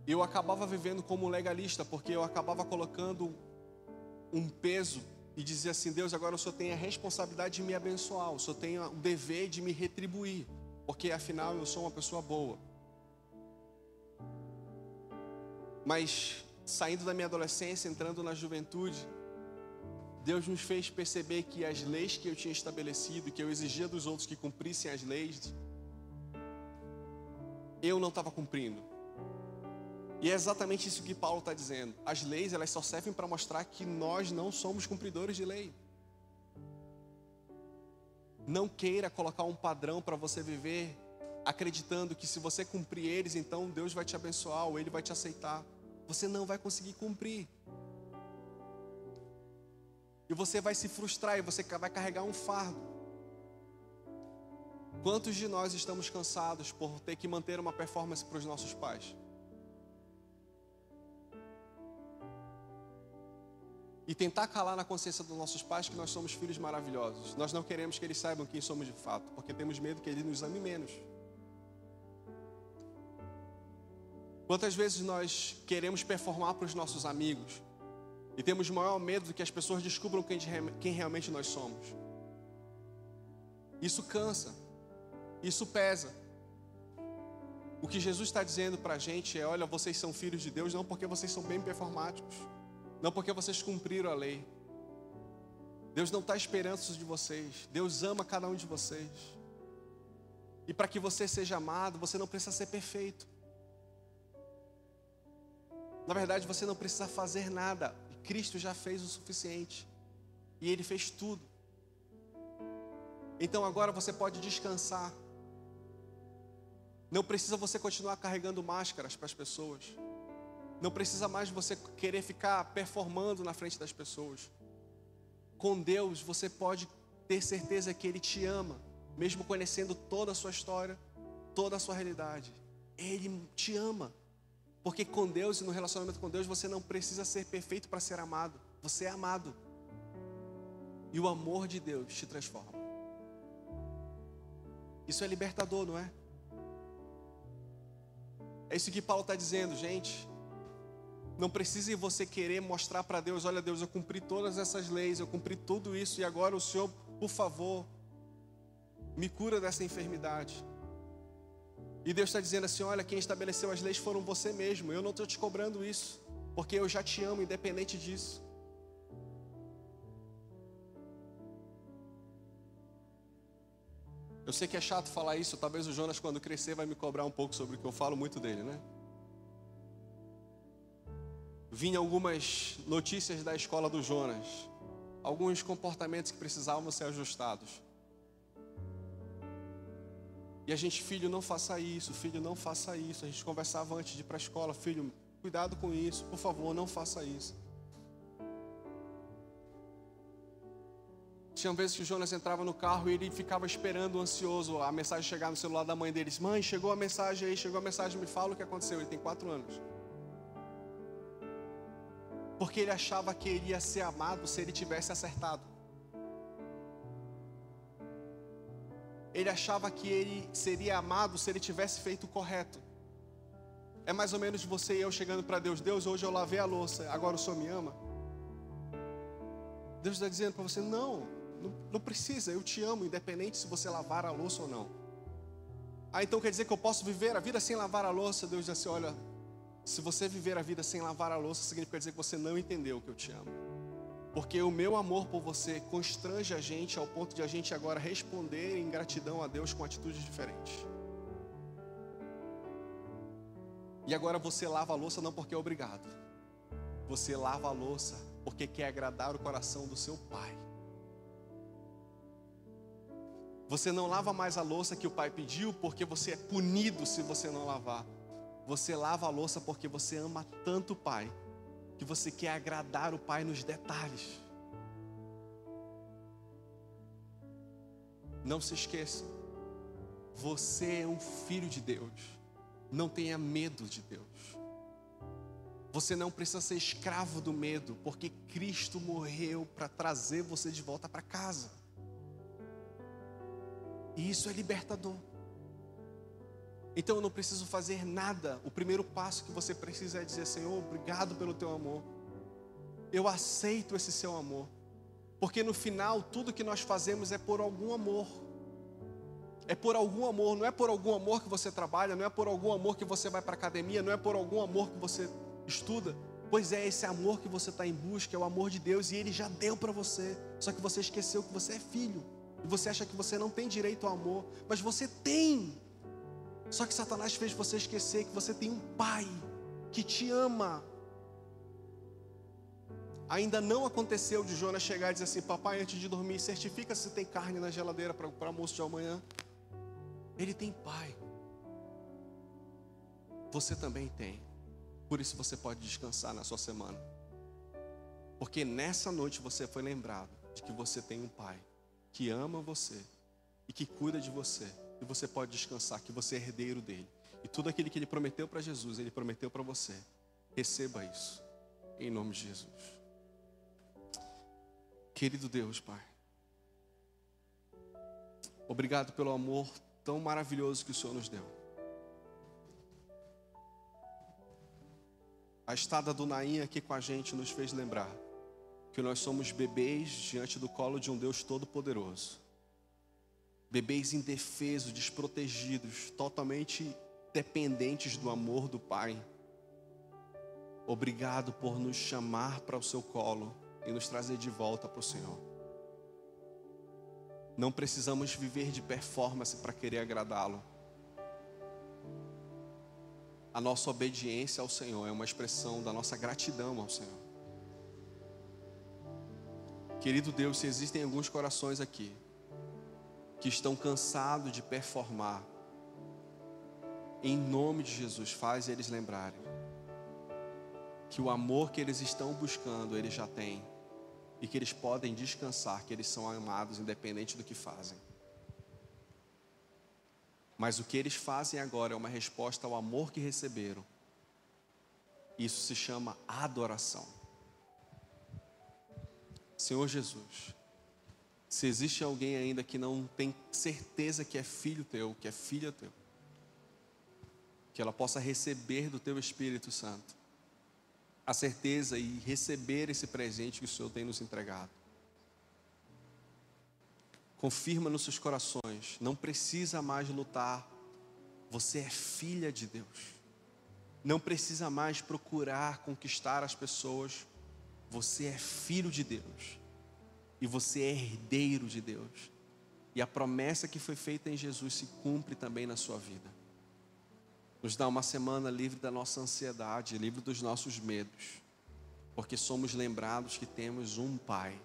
E eu acabava vivendo como legalista, porque eu acabava colocando um peso e dizia assim: Deus, agora o Senhor tem a responsabilidade de me abençoar, o Senhor tem o dever de me retribuir, porque afinal eu sou uma pessoa boa. Mas saindo da minha adolescência, entrando na juventude, Deus nos fez perceber que as leis que eu tinha estabelecido, que eu exigia dos outros que cumprissem as leis, eu não estava cumprindo. E é exatamente isso que Paulo está dizendo. As leis, elas só servem para mostrar que nós não somos cumpridores de lei. Não queira colocar um padrão para você viver acreditando que se você cumprir eles, então Deus vai te abençoar ou Ele vai te aceitar. Você não vai conseguir cumprir. E você vai se frustrar e você vai carregar um fardo. Quantos de nós estamos cansados por ter que manter uma performance para os nossos pais? E tentar calar na consciência dos nossos pais que nós somos filhos maravilhosos. Nós não queremos que eles saibam quem somos de fato, porque temos medo que eles nos amem menos. Quantas vezes nós queremos performar para os nossos amigos e temos maior medo de que as pessoas descubram quem realmente nós somos? Isso cansa, isso pesa. O que Jesus está dizendo para a gente é: olha, vocês são filhos de Deus não porque vocês são bem performáticos, não porque vocês cumpriram a lei. Deus não está esperando isso de vocês. Deus ama cada um de vocês. E para que você seja amado, você não precisa ser perfeito. Na verdade, você não precisa fazer nada. Cristo já fez o suficiente. E Ele fez tudo. Então agora você pode descansar. Não precisa você continuar carregando máscaras para as pessoas. Não precisa mais você querer ficar performando na frente das pessoas. Com Deus você pode ter certeza que Ele te ama, mesmo conhecendo toda a sua história, toda a sua realidade. Ele te ama. Porque com Deus e no relacionamento com Deus você não precisa ser perfeito para ser amado. Você é amado. E o amor de Deus te transforma. Isso é libertador, não é? É isso que Paulo está dizendo, gente. Não precisa você querer mostrar para Deus: olha Deus, eu cumpri todas essas leis, eu cumpri tudo isso, e agora o Senhor, por favor, me cura dessa enfermidade. E Deus está dizendo assim: olha, quem estabeleceu as leis foram você mesmo, eu não estou te cobrando isso, porque eu já te amo independente disso. Eu sei que é chato falar isso, talvez o Jonas quando crescer vai me cobrar um pouco sobre o que eu falo muito dele, né? Vinha algumas notícias da escola do Jonas, alguns comportamentos que precisavam ser ajustados. E a gente: filho, não faça isso, filho, não faça isso. A gente conversava antes de ir para a escola: filho, cuidado com isso, por favor, não faça isso. Tinha vezes que o Jonas entrava no carro e ele ficava esperando, ansioso, a mensagem chegar no celular da mãe deles: mãe, chegou a mensagem aí, chegou a mensagem, me fala o que aconteceu. Ele tem 4 anos. Porque ele achava que ele ia ser amado se ele tivesse acertado. Ele achava que ele seria amado se ele tivesse feito o correto. É mais ou menos você e eu chegando para Deus: Deus, hoje eu lavei a louça, agora o Senhor me ama? Deus está dizendo para você: não precisa, eu te amo, independente se você lavar a louça ou não. Então quer dizer que eu posso viver a vida sem lavar a louça? Deus diz assim: olha, se você viver a vida sem lavar a louça, significa dizer que você não entendeu que eu te amo. Porque o meu amor por você constrange a gente ao ponto de a gente agora responder em gratidão a Deus com atitudes diferentes. E agora você lava a louça não porque é obrigado. Você lava a louça porque quer agradar o coração do seu pai. Você não lava mais a louça que o pai pediu porque você é punido se você não lavar. Você lava a louça porque você ama tanto o pai, que que você quer agradar o Pai nos detalhes. Não se esqueça, você é um filho de Deus. Não tenha medo de Deus. Você não precisa ser escravo do medo, porque Cristo morreu para trazer você de volta para casa. E isso é libertador. Então eu não preciso fazer nada. O primeiro passo que você precisa é dizer: Senhor, obrigado pelo teu amor. Eu aceito esse seu amor. Porque no final, tudo que nós fazemos é por algum amor. É por algum amor, não é por algum amor que você trabalha, não é por algum amor que você vai para a academia, não é por algum amor que você estuda. Pois é esse amor que você está em busca, é o amor de Deus, e Ele já deu para você. Só que você esqueceu que você é filho. E você acha que você não tem direito ao amor, mas você tem. Só que Satanás fez você esquecer que você tem um pai que te ama. Ainda não aconteceu de Jonas chegar e dizer assim: papai, antes de dormir, certifica se tem carne na geladeira para o almoço de amanhã. Ele tem pai. Você também tem. Por isso você pode descansar na sua semana. Porque nessa noite você foi lembrado de que você tem um pai que ama você e que cuida de você. E você pode descansar que você é herdeiro dele. E tudo aquilo que ele prometeu para Jesus, ele prometeu para você. Receba isso, em nome de Jesus. Querido Deus, Pai, obrigado pelo amor tão maravilhoso que o Senhor nos deu. A estada do Naim aqui com a gente nos fez lembrar que nós somos bebês diante do colo de um Deus todo-poderoso. Bebês indefesos, desprotegidos, totalmente dependentes do amor do Pai. Obrigado por nos chamar para o seu colo e nos trazer de volta para o Senhor. Não precisamos viver de performance para querer agradá-lo. A nossa obediência ao Senhor é uma expressão da nossa gratidão ao Senhor. Querido Deus, se existem alguns corações aqui que estão cansados de performar, em nome de Jesus, faz eles lembrarem que o amor que eles estão buscando, eles já têm, e que eles podem descansar, que eles são amados independente do que fazem. Mas o que eles fazem agora é uma resposta ao amor que receberam. Isso se chama adoração. Senhor Jesus, se existe alguém ainda que não tem certeza que é filho teu, que é filha teu, que ela possa receber do teu Espírito Santo a certeza e receber esse presente que o Senhor tem nos entregado. Confirma nos seus corações, não precisa mais lutar, você é filha de Deus. Não precisa mais procurar conquistar as pessoas, você é filho de Deus. E você é herdeiro de Deus. E a promessa que foi feita em Jesus se cumpre também na sua vida. Nos dá uma semana livre da nossa ansiedade, livre dos nossos medos. Porque somos lembrados que temos um Pai,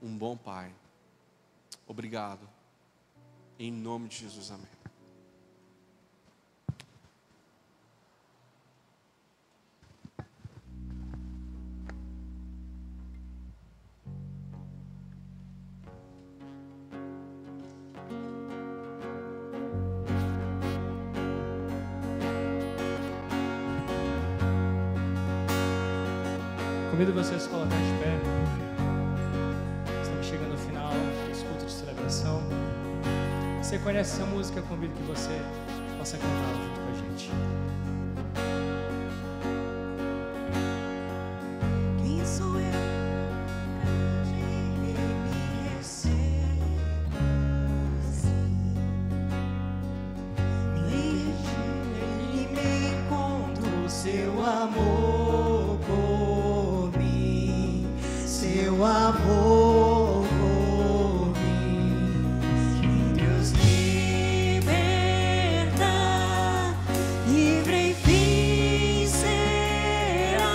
um bom Pai. Obrigado. Em nome de Jesus, amém. Convido você a se colocar de pé. Estamos chegando ao final desse culto de celebração. Se você conhece essa música, eu convido que você possa cantá-la junto com a gente. Quem sou eu que me receba assim? Me encontro o seu amor por mim, seu amor por mim. Que Deus liberta, livre enfim será.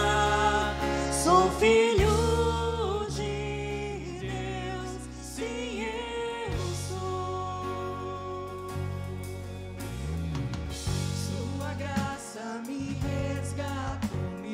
Sou filho de Deus, sim eu sou. Sua graça me resgatou, me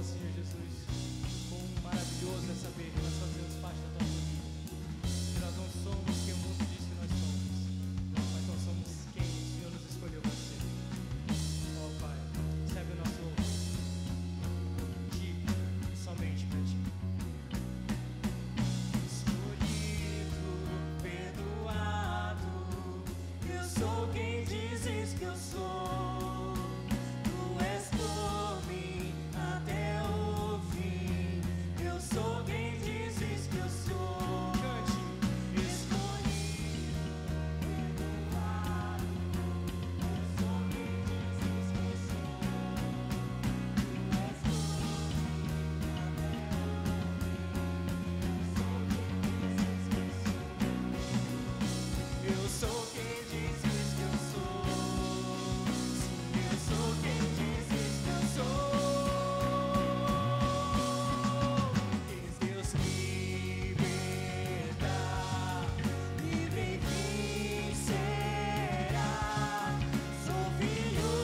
Senhor Jesus, quão maravilhoso é saber que nós fazemos parte da tua família. Que nós não somos quem o mundo diz que nós somos, mas nós somos quem o Senhor nos escolheu para ser. Ó Pai, recebe o nosso louvor aqui e somente para ti. Escolhido, perdoado, eu sou quem dizes que eu sou. Tu és por mim até o fim. Eu sou quem dizes que eu sou. Cante. Escolhido, perdoado, eu sou quem dizes que eu sou. Tu és por mim até o fim. Eu sou quem dizes que eu sou. Sim, eu sou quem dizes que eu sou. Quis Deus libertar, livre enfim será. Sou filho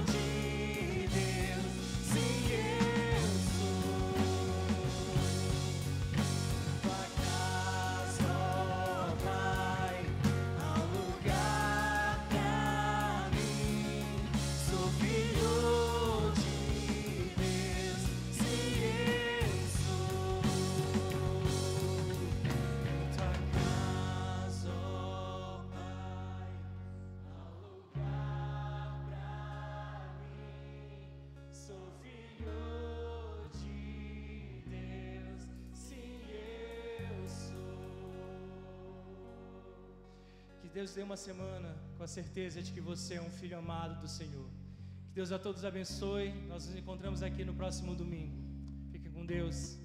de Deus, sim, eu sou. Tua casa, ó Pai, há um lugar pra mim. Sou filho de Deus, sim, eu sou. Tua casa, ó Pai, há um lugar pra mim. Sou filho de Deus, sim, eu sou. Que Deus dê uma semana com a certeza de que você é um filho amado do Senhor. Que Deus a todos abençoe. Nós nos encontramos aqui no próximo domingo. Fiquem com Deus.